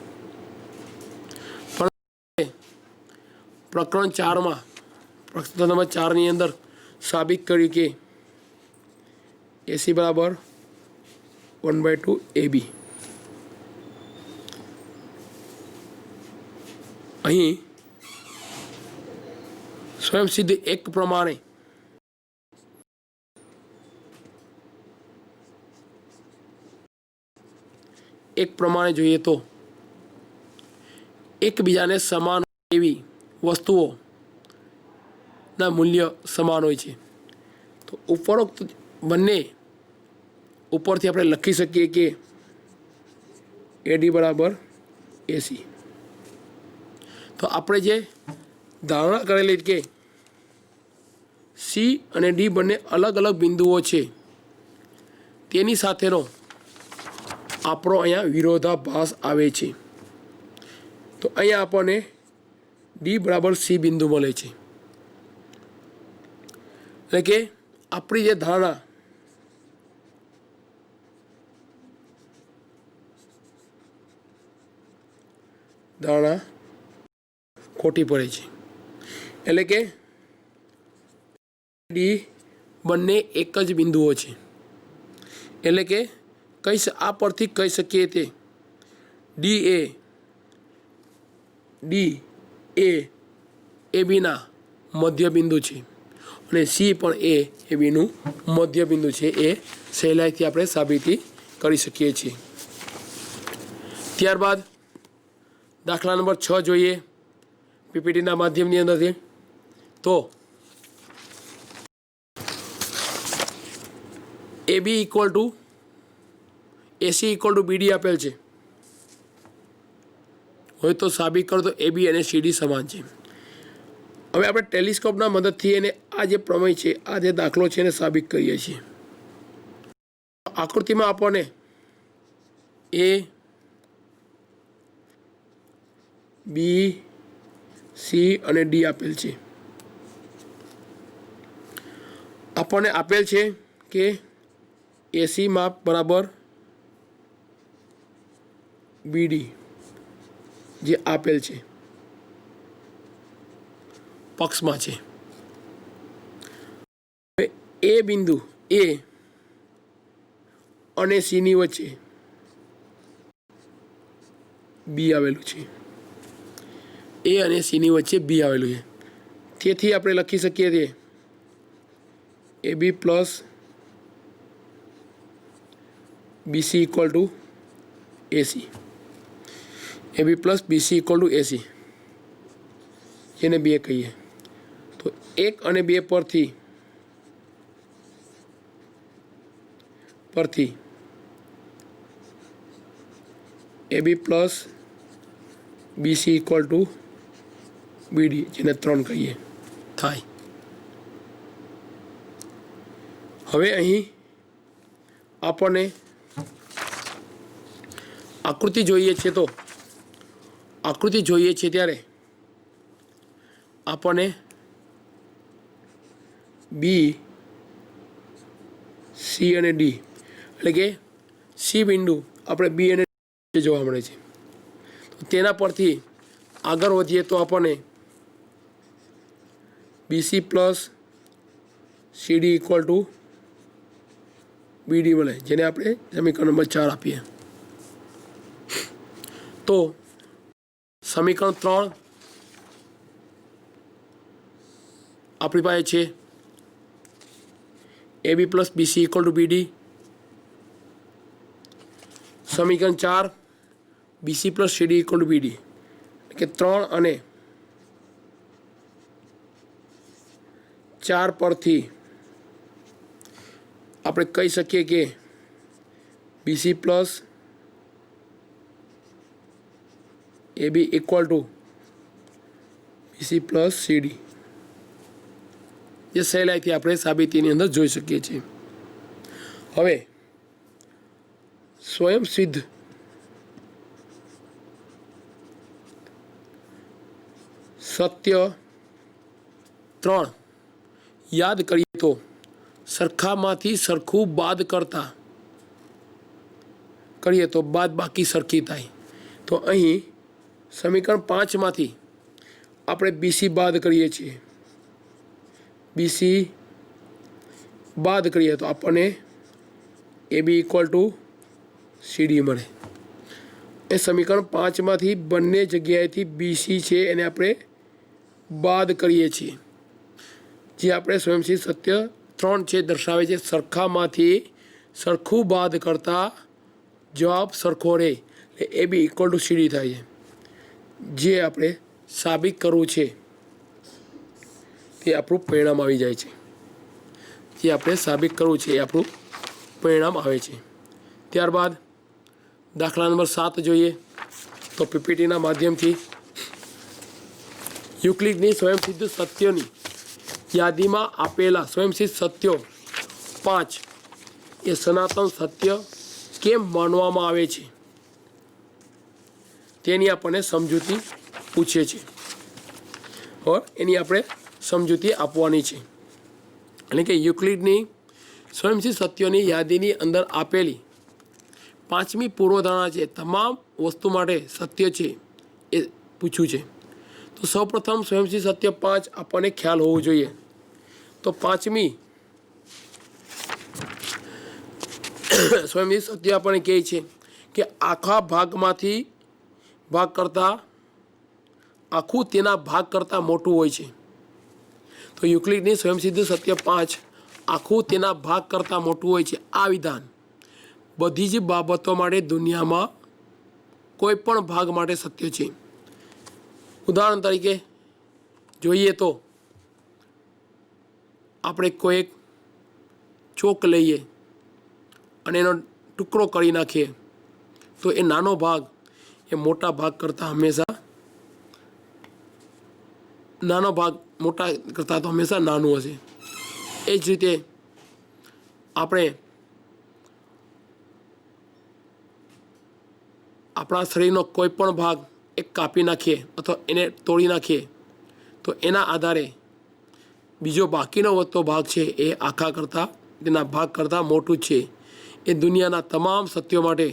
પ્રકરણ 4માં પ્રશ્ન નંબર 4ની અંદર સાબિત કર્યું કે એસી બરાબર 1/2 AB. અહીં સ્વયંસિદ્ધ એક પ્રમાણે જોઈએ તો એકબીજાને સમાન એવી વસ્તુઓના મૂલ્ય સમાન હોય છે। તો ઉપરોક્ત બંને ઉપરથી આપણે લખી શકીએ કે AD બરાબર AC। તો આપણે જે ધારણા કરેલી કે C અને D બંને અલગ અલગ બિંદુઓ છે તેની સાથેનો આપણો અહીંયા વિરોધાભાસ આવે છે। તો અહીંયા આપણને D બરાબર C બિંદુ મળે છે। એટલે કે આપણી જે ધારણા ખોટી પડે છે। એટલે કે D બંને એક જ બિંદુઓ છે। એટલે કે આ પરથી કહી શકીએ તે D એ ABના મધ્ય બિંદુ છે અને C પણ ABનું મધ્ય બિંદુ છે। એ સહેલાઈથી આપણે સાબિતી કરી શકીએ છીએ। ત્યારબાદ દાખલા નંબર 6 જોઈએ પીપીટીના માધ્યમની અંદરથી। તો AB equal to AC equal to BD આપેલ છે હોય તો સાબિત કરો તો AB અને CD સમાન છે। હવે આપણે ટેલિસ્કોપના મદદથી એને આ જે પ્રમેય છે આ જે દાખલો છે એને સાબિત કરીએ છીએ। આકૃતિમાં આપણને A B C અને D આપેલ છે। આપણને આપેલ છે કે AC માપ બરાબર BD જે આપેલ છે પક્ષમાં છે। હવે એ બિંદુ A અને C ની વચ્ચે B આવેલું છે। A અને C ની વચ્ચે B આવેલું છે। તેથી આપણે લખી શકીએ છીએ AB plus BC equal to AC। AB plus BC equal to AC જેને 2 કહીએ તો 1 અને 2 પરથી AB plus BC equal to BD જેને 3 કહીએ થાય। હવે અહીં આપણને આકૃતિ જોઈએ છે તો આકૃતિ જોઈએ છે ત્યારે આપણને B C અને D એટલે કે C બિંદુ આપણે B અને D જોવા મળે છે। તો તેના પરથી આગળ વધીએ તો આપણને BC plus CD equal to BD મળે જેને આપણે સમીકરણ નંબર 4 આપીએ તો સમીકરણ 3 આપણી પાસે છે AB plus BC equal to BD। સમીકરણ 4 BC plus CD equal to BD કે 3 અને 4 પરથી આપણે કહી શકીએ કે BC plus AB equal to BC plus CD જે સહેલાઈથી આપણે સાબિતીની અંદર જોઈ શકીએ છીએ। હવે સ્વયંસિદ્ધ સત્ય 3 યાદ કરીએ તો સરખામાંથી સરખું બાદ કરતા કરીએ તો બાદ બાકી સરખી થાય। તો અહીં સમીકરણ 5 માંથી આપણે BC બાદ કરીએ છીએ। BC બાદ કરીએ તો આપણને AB ઇક્વલ ટુ CD મળે। એ સમીકરણ 5 માંથી બંને જગ્યાએથી BC છે એને આપણે બાદ કરીએ છીએ જે આપણે સ્વયંસિદ્ધ સત્ય 3 છે દર્શાવે છે સરખામાંથી સરખું બાદ કરતાં જવાબ સરખો રહે એટલે એ બી ઇક્વલ ટુ સીડી થાય છે જે આપણે સાબિત કરવું છે તે આપણું પરિણામ આવી જાય છે જે આપણે સાબિત કરવું છે એ આપણું પરિણામ આવે છે ત્યારબાદ દાખલા નંબર 7 જોઈએ તો પીપીટીના માધ્યમથી યુક્લિડની સ્વયંસિદ્ધ સત્યોની યાદીમાં આપેલા સ્વયંસિદ્ધ સત્યો 5 એ સનાતન સત્ય કેમ માનવામાં આવે છે તેની આપણને સમજૂતી પૂછે છે ઓર એની આપણે સમજૂતી આપવાની છે એટલે કે યુક્લિડની સ્વયંસિદ્ધ સત્યોની યાદીની અંદર આપેલી 5મી પૂર્વધારણા છે તમામ વસ્તુ માટે સત્ય છે એ પૂછ્યું છે તો સૌપ્રથમ સ્વયંસિદ્ધ સત્ય 5 આપણને ખ્યાલ હોવો જોઈએ તો 5મી સ્વયંસિદ્ધ સત્ય આપણને કહે છે કે આખા ભાગમાંથી ભાગ કરતાં આખું તેના ભાગ કરતાં મોટું હોય છે તો યુક્લિડની સ્વયંસિદ્ધ સત્ય 5 આખું તેના ભાગ કરતાં મોટું હોય છે આ વિધાન બધી જ બાબતો માટે દુનિયામાં કોઈ પણ ભાગ માટે સત્ય છે ઉદાહરણ તરીકે જોઈએ તો આપણે કોઈ એક ચોક લઈએ અને એનો ટુકડો કરી નાખીએ તો એ નાનો ભાગ એ મોટા ભાગ કરતાં હંમેશા નાનો ભાગ મોટા કરતાં તો હંમેશા નાનું હશે એ જ રીતે આપણે આપણા શરીરનો કોઈ પણ ભાગ એક કાપી નાખીએ અથવા એને તોડી નાખીએ તો એના આધારે બીજો બાકીનો વધતો ભાગ છે એ આખા કરતાં તેના ભાગ કરતાં મોટું જ છે એ દુનિયાના તમામ સત્યો માટે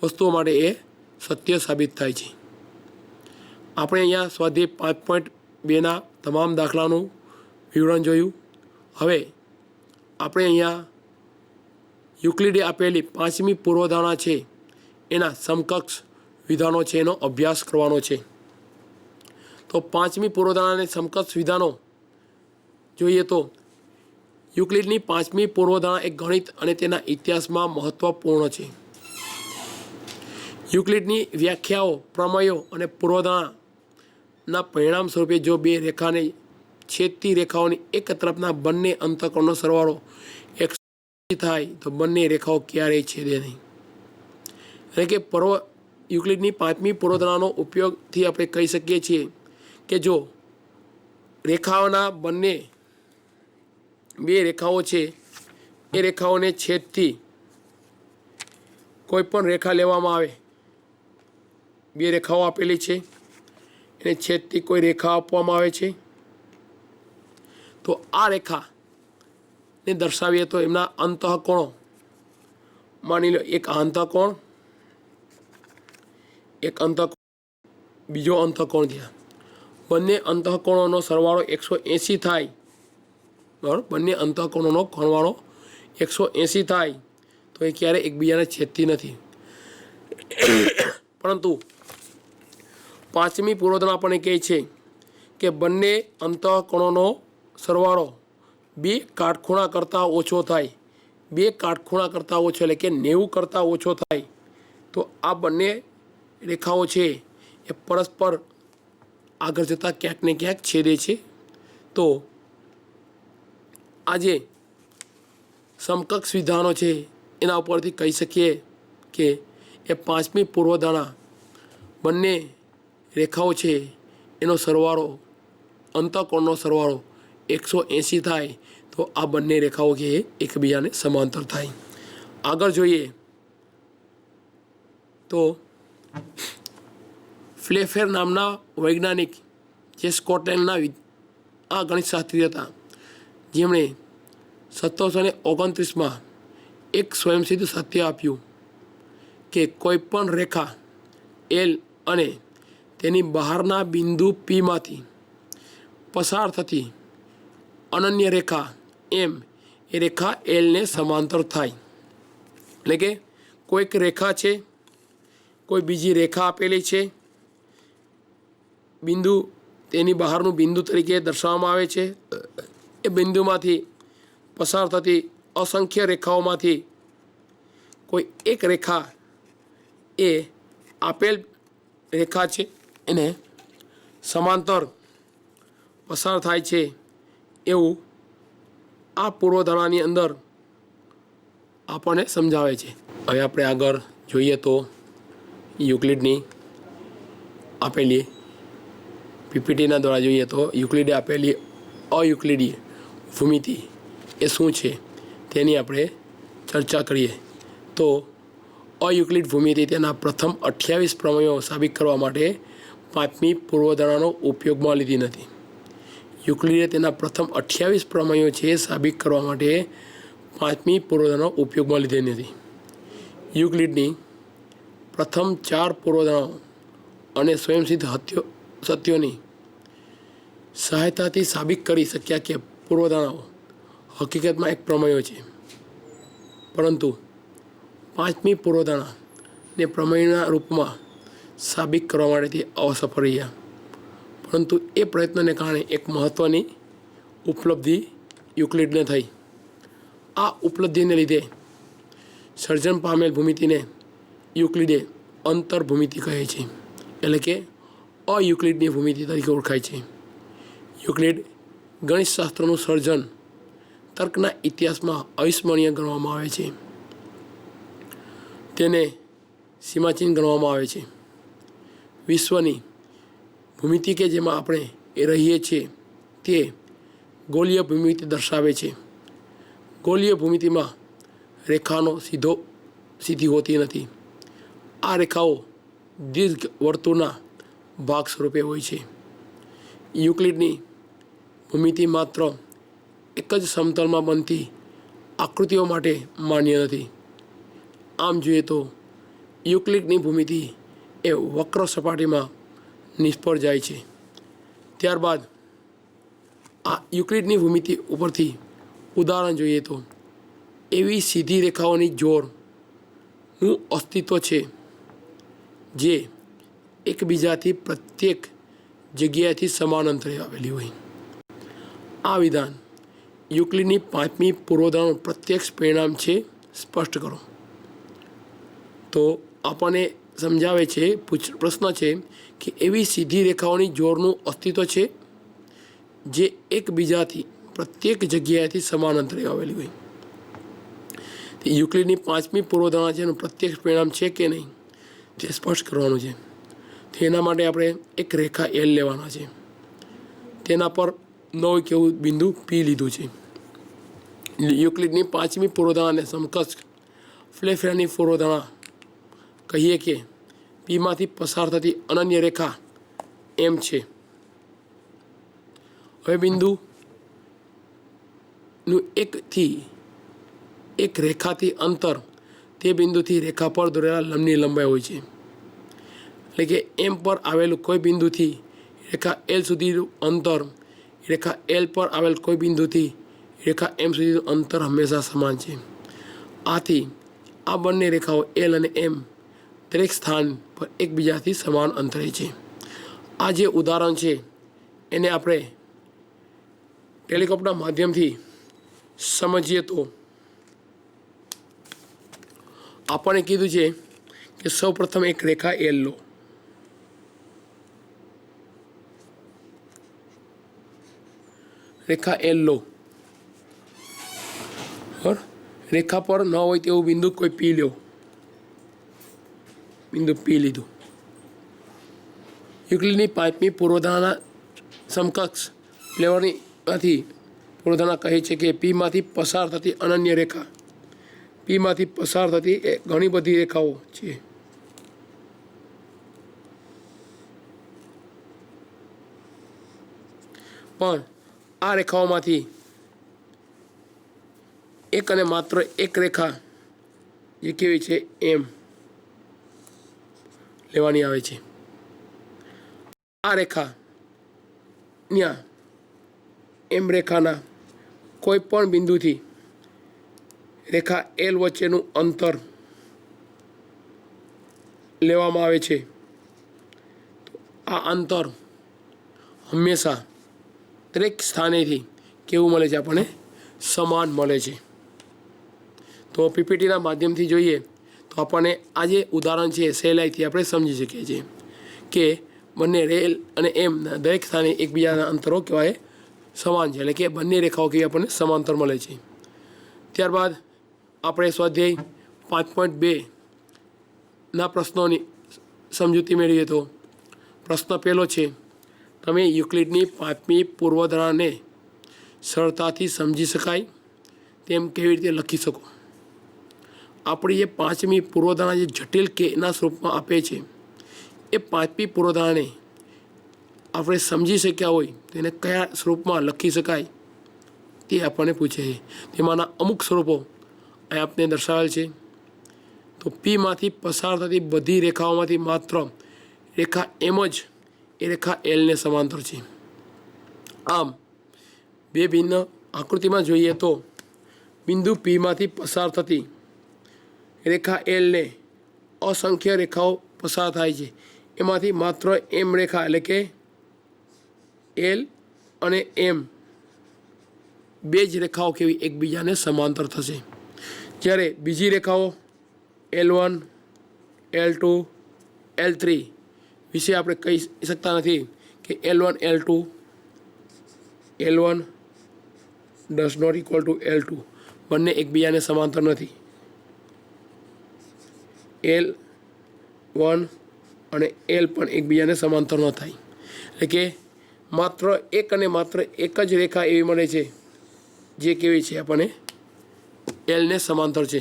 વસ્તુઓ માટે એ સત્ય સાબિત થાય છે આપણે અહીંયા સ્વાધ્યાય 5.2ના તમામ દાખલાનું વિવરણ જોયું હવે આપણે અહીંયા યુક્લિડે આપેલી 5મી પૂર્વધારણા છે એના સમકક્ષ વિધાનો છે એનો અભ્યાસ કરવાનો છે તો 5મી પૂર્વધારણાને સમકક્ષ વિધાનો જોઈએ તો યુક્લિડની 5મી પૂર્વધારણા એ ગણિત અને તેના ઇતિહાસમાં મહત્ત્વપૂર્ણ છે યુક્લિડની વ્યાખ્યાઓ પ્રમેયો અને પૂર્વધારણાના પરિણામ સ્વરૂપે જો બે રેખાને છેદતી રેખાઓની એક તરફના બંને અંતઃકોણનો સરવાળો 180 થાય તો બંને રેખાઓ ક્યારેય છેદે નહીં એટલે કે યુક્લિડની 5મી પૂર્વધારણાનો ઉપયોગથી આપણે કહી શકીએ છીએ કે જો રેખાઓના બે રેખાઓ છે એ રેખાઓને છેદથી કોઈ પણ રેખા લેવામાં આવે બે રેખાઓ આપેલી છે એને છેદથી કોઈ રેખા આપવામાં આવે છે તો આ રેખાને દર્શાવીએ તો એમના અંતઃકોણો માની લો એક અંતઃકોણ બીજો અંતઃકોણ થયા બંને અંતઃકોણોનો સરવાળો 180 થાય બરાબર બંને અંતઃકોણોનો સરવાળો 180 થાય તો એ ક્યારેય એકબીજાને છેદતી નથી પરંતુ 5મી પૂર્વધારણા આપણને કહે છે કે બંને અંતઃકોણોનો સરવાળો 2 કાટખૂણા કરતાં ઓછો થાય 2 કાટખૂણા કરતાં ઓછો એટલે કે 90 કરતાં ઓછો થાય તો આ બંને રેખાઓ છે એ પરસ્પર આગળ જતાં ક્યાંક ને ક્યાંક છેદે છે તો આજે સમકક્ષ વિધાનો છે એના ઉપરથી કહી શકીએ કે એ 5મી પૂર્વધારણા બંને રેખાઓ છે એનો સરવાળો અંતઃકોણનો સરવાળો 180 થાય તો આ બંને રેખાઓ કે એકબીજાને સમાંતર થાય આગળ જોઈએ તો ફ્લેફેર નામના વૈજ્ઞાનિક જે સ્કોટલેન્ડના આ ગણિતશાસ્ત્રી હતા જેમણે 1729માં એક સ્વયંસિદ્ધ સત્ય આપ્યું કે કોઈપણ રેખા એલ અને તેની બહારના બિંદુ પીમાંથી પસાર થતી અનન્ય રેખા એમ એ રેખા એલને સમાંતર થાય એટલે કે કોઈક રેખા છે કોઈ બીજી રેખા આપેલી છે બિંદુ તેની બહારનું બિંદુ તરીકે દર્શાવવામાં આવે છે એ બિંદુમાંથી પસાર થતી અસંખ્ય રેખાઓમાંથી કોઈ એક રેખા એ આપેલ રેખા છે એને સમાંતર પસાર થાય છે એવું આ પૂર્વધારણાની અંદર આપણને સમજાવે છે. હવે આપણે આગળ જોઈએ તો યુક્લિડની આપેલી પીપીટીના દ્વારા જોઈએ તો યુક્લિડે આપેલી અયુક્લિડીય ભૂમિતિ એ શું છે તેની આપણે ચર્ચા કરીએ. તો અયુક્લિડ ભૂમિતિ તેના પ્રથમ 28 પ્રમેયો સાબિત કરવા માટે 5મી પૂર્વધારણાનો ઉપયોગમાં લીધી નથી. યુક્લિડે તેના પ્રથમ 28 પ્રમેયો છે સાબિત કરવા માટે 5મી પૂર્વધારણાનો ઉપયોગમાં લીધી નથી. યુક્લિડની પ્રથમ 4 પૂર્વધારણાઓ અને સ્વયંસિદ્ધ સત્યોની સહાયતાથી સાબિત કરી શક્યા કે પૂર્વધારણાઓ હકીકતમાં એક પ્રમેયો છે, પરંતુ 5મી પૂર્વધારણાને પ્રમેયના રૂપમાં સાબિત કરવા માટે તે અસફળ રહ્યા. પરંતુ એ પ્રયત્નને કારણે એક મહત્ત્વની ઉપલબ્ધિ યુક્લિડને થઈ. આ ઉપલબ્ધિને લીધે સર્જન પામેલ ભૂમિતિને યુક્લિડે અંતર ભૂમિતિ કહે છે, એટલે કે અયુક્લિડની ભૂમિતિ તરીકે ઓળખાય છે. યુક્લિડ ગણિતશાસ્ત્રનું સર્જન તર્કના ઇતિહાસમાં અવિસ્મરણીય ગણવામાં આવે છે. તેને સીમાચિહ્ન ગણવામાં આવે છે. વિશ્વની ભૂમિતિ કે જેમાં આપણે રહીએ છીએ તે ગોલીય ભૂમિતિ દર્શાવે છે. ગોલીય ભૂમિતિમાં રેખાનો સીધી હોતી નથી. આ રેખાઓ દીર્ઘ વર્તુળના ભાગ સ્વરૂપે હોય છે. યુક્લિડની ભૂમિતિ માત્ર એક જ સમતલમાં બનતી આકૃતિઓ માટે માન્ય નથી. આમ જોઈએ તો યુક્લિડની ભૂમિતિ એ વક્ર સપાટીમાં નિષ્ફળ જાય છે. ત્યારબાદ આ યુક્લિડની ભૂમિતિ ઉપરથી ઉદાહરણ જોઈએ તો એવી સીધી રેખાઓની જોડનું અસ્તિત્વ છે જે એકબીજાથી પ્રત્યેક જગ્યાએથી સમાન અંતરે આવેલી હોય. આ વિધાન યુક્લિડની 5મી પૂર્વધારણાનું પ્રત્યક્ષ પરિણામ છે. સ્પષ્ટ કરો. તો આપણને સમજાવે છે, પ્રશ્ન છે કે એવી સીધી રેખાઓની જોડનું અસ્તિત્વ છે જે એકબીજાથી પ્રત્યેક જગ્યાએથી સમાન અંતરે આવેલી હોય. યુક્લિડની 5મી પૂર્વધારણા છે એનું પ્રત્યક્ષ પરિણામ છે કે નહીં તે સ્પષ્ટ કરવાનું છે. તો એના માટે આપણે એક રેખા એલ લેવાના છે. તેના પર ન હોય કેવું બિંદુ પી લીધું છે. યુક્લિડની 5મી પૂર્વધારણાને સમકક્ષ ફ્લેફેરાની પૂર્વધારણા કહીએ કે પીમાંથી પસાર થતી અનન્ય રેખા એમ છે. હવે બિંદુનું એક રેખાથી અંતર તે બિંદુથી રેખા પર દોરેલા લંબની લંબાઈ હોય છે. એટલે કે એમ પર આવેલું કોઈ બિંદુથી રેખા એલ સુધીનું અંતર, રેખા એલ પર આવેલ કોઈ બિંદુથી રેખા એમ સુધીનું અંતર હંમેશા સમાન છે. આથી આ બંને રેખાઓ એલ અને એમ દરેક સ્થાન પર એકબીજાથી સમાન અંતરે છે. આ જે ઉદાહરણ છે એને આપણે ટેલિસ્કોપના માધ્યમથી સમજીએ તો આપણને કીધું છે કે સૌપ્રથમ એક રેખા એલ લો. રેખા એલ લો. બરાબર. રેખા પર ન હોય તેવું બિંદુ કોઈ પી લો. બિંદુ પી લીધું. યુક્લિડની 5મી પૂર્વધારણા સમકક્ષ ફ્લેવરમાંથી પૂર્વધારણા કહે છે કે પીમાંથી પસાર થતી અનન્ય રેખા, પીમાંથી પસાર થતી એ ઘણી બધી રેખાઓ છે. પણ આ રેખાઓમાંથી એક અને માત્ર એક રેખા જે કેવી છે એમ લેવાની આવે છે. આ રેખા ત્યાં એમ રેખાના કોઈ પણ બિંદુથી રેખા એલ વચ્ચેનું અંતર લેવામાં આવે છે. તો આ અંતર હંમેશા દરેક સ્થાનેથી કેવું મળે છે આપણને? સમાન મળે છે. તો પીપીટીના માધ્યમથી જોઈએ તો આપણને આ જે ઉદાહરણ છે સહેલાઈથી આપણે સમજી શકીએ છીએ કે બંને રેલ અને એમના દરેક સ્થાને એકબીજાના અંતરો કહેવાય સમાન છે, એટલે કે બંને રેખાઓ કેવી આપણને સમાંતર મળે છે. ત્યારબાદ આપણે સ્વાધ્યાય 5.2ના પ્રશ્નોની સમજૂતી મેળવીએ તો પ્રશ્ન પહેલો છે, તમે યુક્લિડની 5મી પૂર્વધારણાને સરળતાથી સમજી શકાય તેમ કેવી રીતે લખી શકો? આપણી જે 5મી પૂર્વધારણા જે જટિલ કેના સ્વરૂપમાં આપે છે એ 5મી પૂર્વધારણાને આપણે સમજી શક્યા હોય તેને કયા સ્વરૂપમાં લખી શકાય તે આપણને પૂછે છે. તેમાંના અમુક સ્વરૂપો અહીં આપને દર્શાવેલ છે. તો પીમાંથી પસાર થતી બધી રેખાઓમાંથી માત્ર રેખા એમ જ એ રેખા એલને સમાંતર છે. આમ બે ભિન્ન આકૃતિમાં જોઈએ તો બિંદુ પીમાંથી પસાર થતી રેખા એલને અસંખ્ય રેખાઓ પસાર થાય છે. એમાંથી માત્ર એમ રેખા એટલે કે એલ અને એમ બે જ રેખાઓ કેવી એકબીજાને સમાંતર થશે. જ્યારે બીજી રેખાઓ L1, L2, L3 વિશે આપણે કહી શકતા નથી કે L1, L2, L1 does not equal to L2 બંને એકબીજાને સમાંતર નથી. L1 અને L પણ એકબીજાને સમાંતર ન થાય. એટલે કે માત્ર એક અને માત્ર એક જ રેખા એવી મળે છે જે કેવી છે આપણને એલને સમાંતર છે.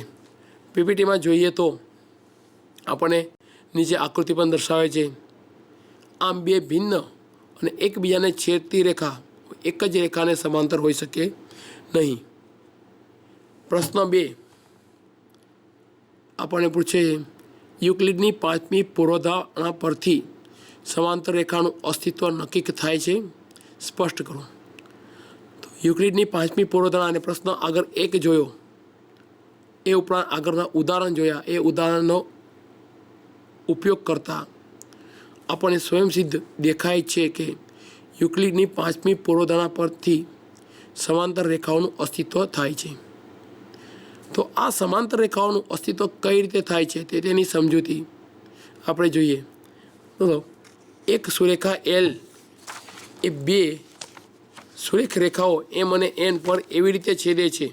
પીપીટીમાં જોઈએ તો આપણને નીચે આકૃતિ પણ દર્શાવે છે. આમ બે ભિન્ન અને એકબીજાને છેદતી રેખા એક જ રેખાને સમાંતર હોઈ શકે નહીં. પ્રશ્ન 2 આપણને પૂછે યુક્લિડની 5મી પૂર્વધારણા પરથી સમાંતર રેખાનું અસ્તિત્વ નક્કી થાય છે, સ્પષ્ટ કરો. તો યુક્લિડની 5મી પૂર્વધારણા અને પ્રશ્ન આગળ 1 જોયો, એ ઉપરાંત આગળના ઉદાહરણ જોયા. એ ઉદાહરણનો ઉપયોગ કરતાં આપણને સ્વયંસિદ્ધ દેખાય છે કે યુક્લિડની 5મી પૂર્વધારણા પરથી સમાંતર રેખાઓનું અસ્તિત્વ થાય છે. તો આ સમાંતર રેખાઓનું અસ્તિત્વ કઈ રીતે થાય છે તેની સમજૂતી આપણે જોઈએ. તો એક સુરેખા એલ એ બે સુરેખ રેખાઓ એમ અને એન પર એવી રીતે છેદે છે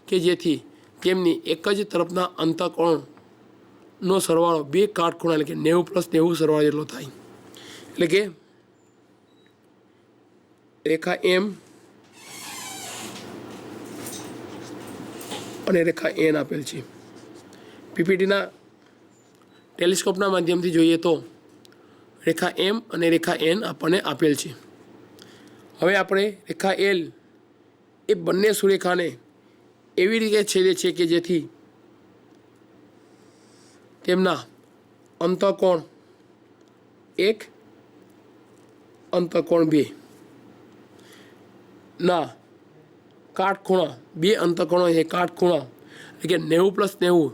કે જેથી તેમની એક જ તરફના અંતઃકોણનો સરવાળો બે કાટખૂણા એટલે કે 90+90 સરવાળો જેટલો થાય. એટલે કે રેખા એમ અને રેખા એન આપેલ છે. પીપીટીના ટેલિસ્કોપના માધ્યમથી જોઈએ તો રેખા એમ અને રેખા એન આપણને આપેલ છે. હવે આપણે રેખા એલ એ બંને સુરેખાને એવી રીતે છેદે છે કે જેથી તેમના અંતઃકોણ 1 અંતઃકોણ 2 ના કાટખૂણા બે અંતઃકોણો છે કાટખૂણા એટલે કે 90+90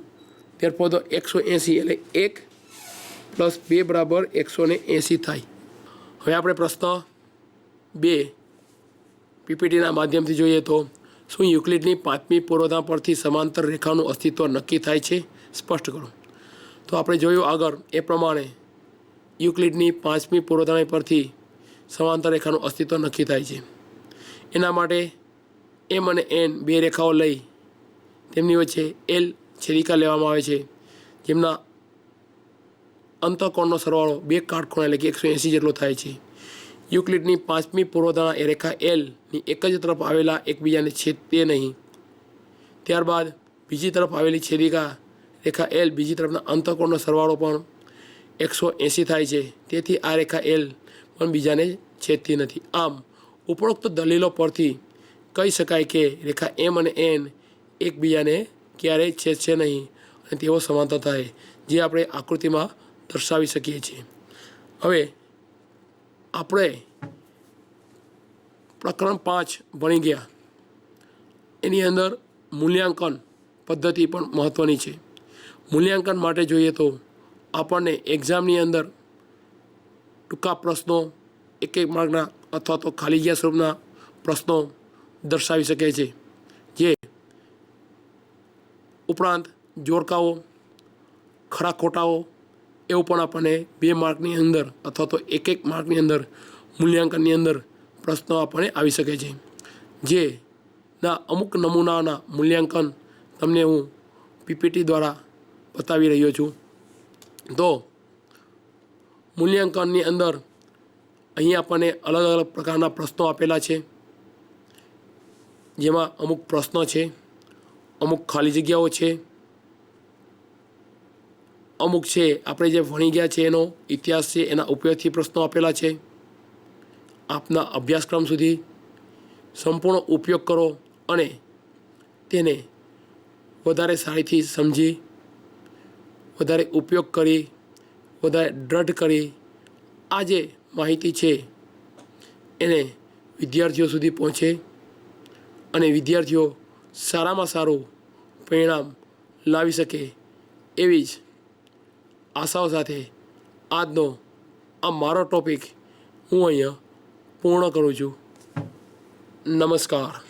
therefore તો 180 એટલે 1 + 2 બરાબર 180 થાય. હવે આપણે પ્રશ્ન 2 પીપીટીના માધ્યમથી જોઈએ તો શું યુક્લિડની 5મી પૂર્વધારણા પરથી સમાંતર રેખાનું અસ્તિત્વ નક્કી થાય છે, સ્પષ્ટ કરો. તો આપણે જોયું આગળ એ પ્રમાણે યુક્લિડની 5મી પૂર્વધારણા પરથી સમાંતર રેખાનું અસ્તિત્વ નક્કી થાય છે. એના માટે એમ અને એન બે રેખાઓ લઈ તેમની વચ્ચે એલ છેદિકા લેવામાં આવે છે, જેમના અંતઃકોણનો સરવાળો બે કાટખૂણા એટલે કે 180 જેટલો થાય છે. યુક્લિડની 5મી પૂર્વધારણા એ રેખા એલની એક જ તરફ આવેલા એકબીજાને છેદે નહીં. ત્યારબાદ બીજી તરફ આવેલી છેદિકા રેખા એલ બીજી તરફના અંતઃકોણનો સરવાળો પણ 180 થાય છે. તેથી આ રેખા એલ પણ બીજાને છેદતી નથી. આમ ઉપરોક્ત દલીલો પરથી કહી શકાય કે રેખા એમ અને એન એકબીજાને ક્યારેય છેદશે નહીં અને તેઓ સમાંતર થાય, જે આપણે આકૃતિમાં દર્શાવી શકીએ છીએ. હવે આપણે પ્રકરણ 5 ભણી ગયા. એની અંદર મૂલ્યાંકન પદ્ધતિ પણ મહત્ત્વની છે. મૂલ્યાંકન માટે જોઈએ તો આપણને એક્ઝામની અંદર ટૂંકા પ્રશ્નો 1-1 માર્કના અથવા તો ખાલી જગ્યા સ્વરૂપના પ્રશ્નો દર્શાવી શકે છે. જે ઉપરાંત જોડકાઓ, ખરા ખોટાઓ એવું પણ આપણને 2 માર્કની અંદર અથવા તો 1 માર્કની અંદર મૂલ્યાંકનની અંદર પ્રશ્નો આપણને આવી શકે છે. જેના અમુક નમૂનાના મૂલ્યાંકન તમને હું પીપીટી દ્વારા બતાવી રહ્યો છું. તો મૂલ્યાંકનની અંદર અહીં આપણને અલગ અલગ પ્રકારના પ્રશ્નો આપેલા છે, જેમાં અમુક પ્રશ્નો છે, અમુક ખાલી જગ્યાઓ છે, અમુક છે આપણે જે ભણી ગયા છે એનો ઇતિહાસ છે, એના ઉપયોગથી પ્રશ્નો આપેલા છે. આપના અભ્યાસક્રમ સુધી સંપૂર્ણ ઉપયોગ કરો અને તેને વધારે સારીથી સમજી, વધારે ઉપયોગ કરી, વધારે દ્રઢ કરી આ જે માહિતી છે એને વિદ્યાર્થીઓ સુધી પહોંચે અને વિદ્યાર્થીઓ સારામાં સારું પરિણામ લાવી શકે એવી જ આશાઓ સાથે આજનો આ મારો ટૉપિક હું અહીંયા પૂર્ણ કરું છું. નમસ્કાર.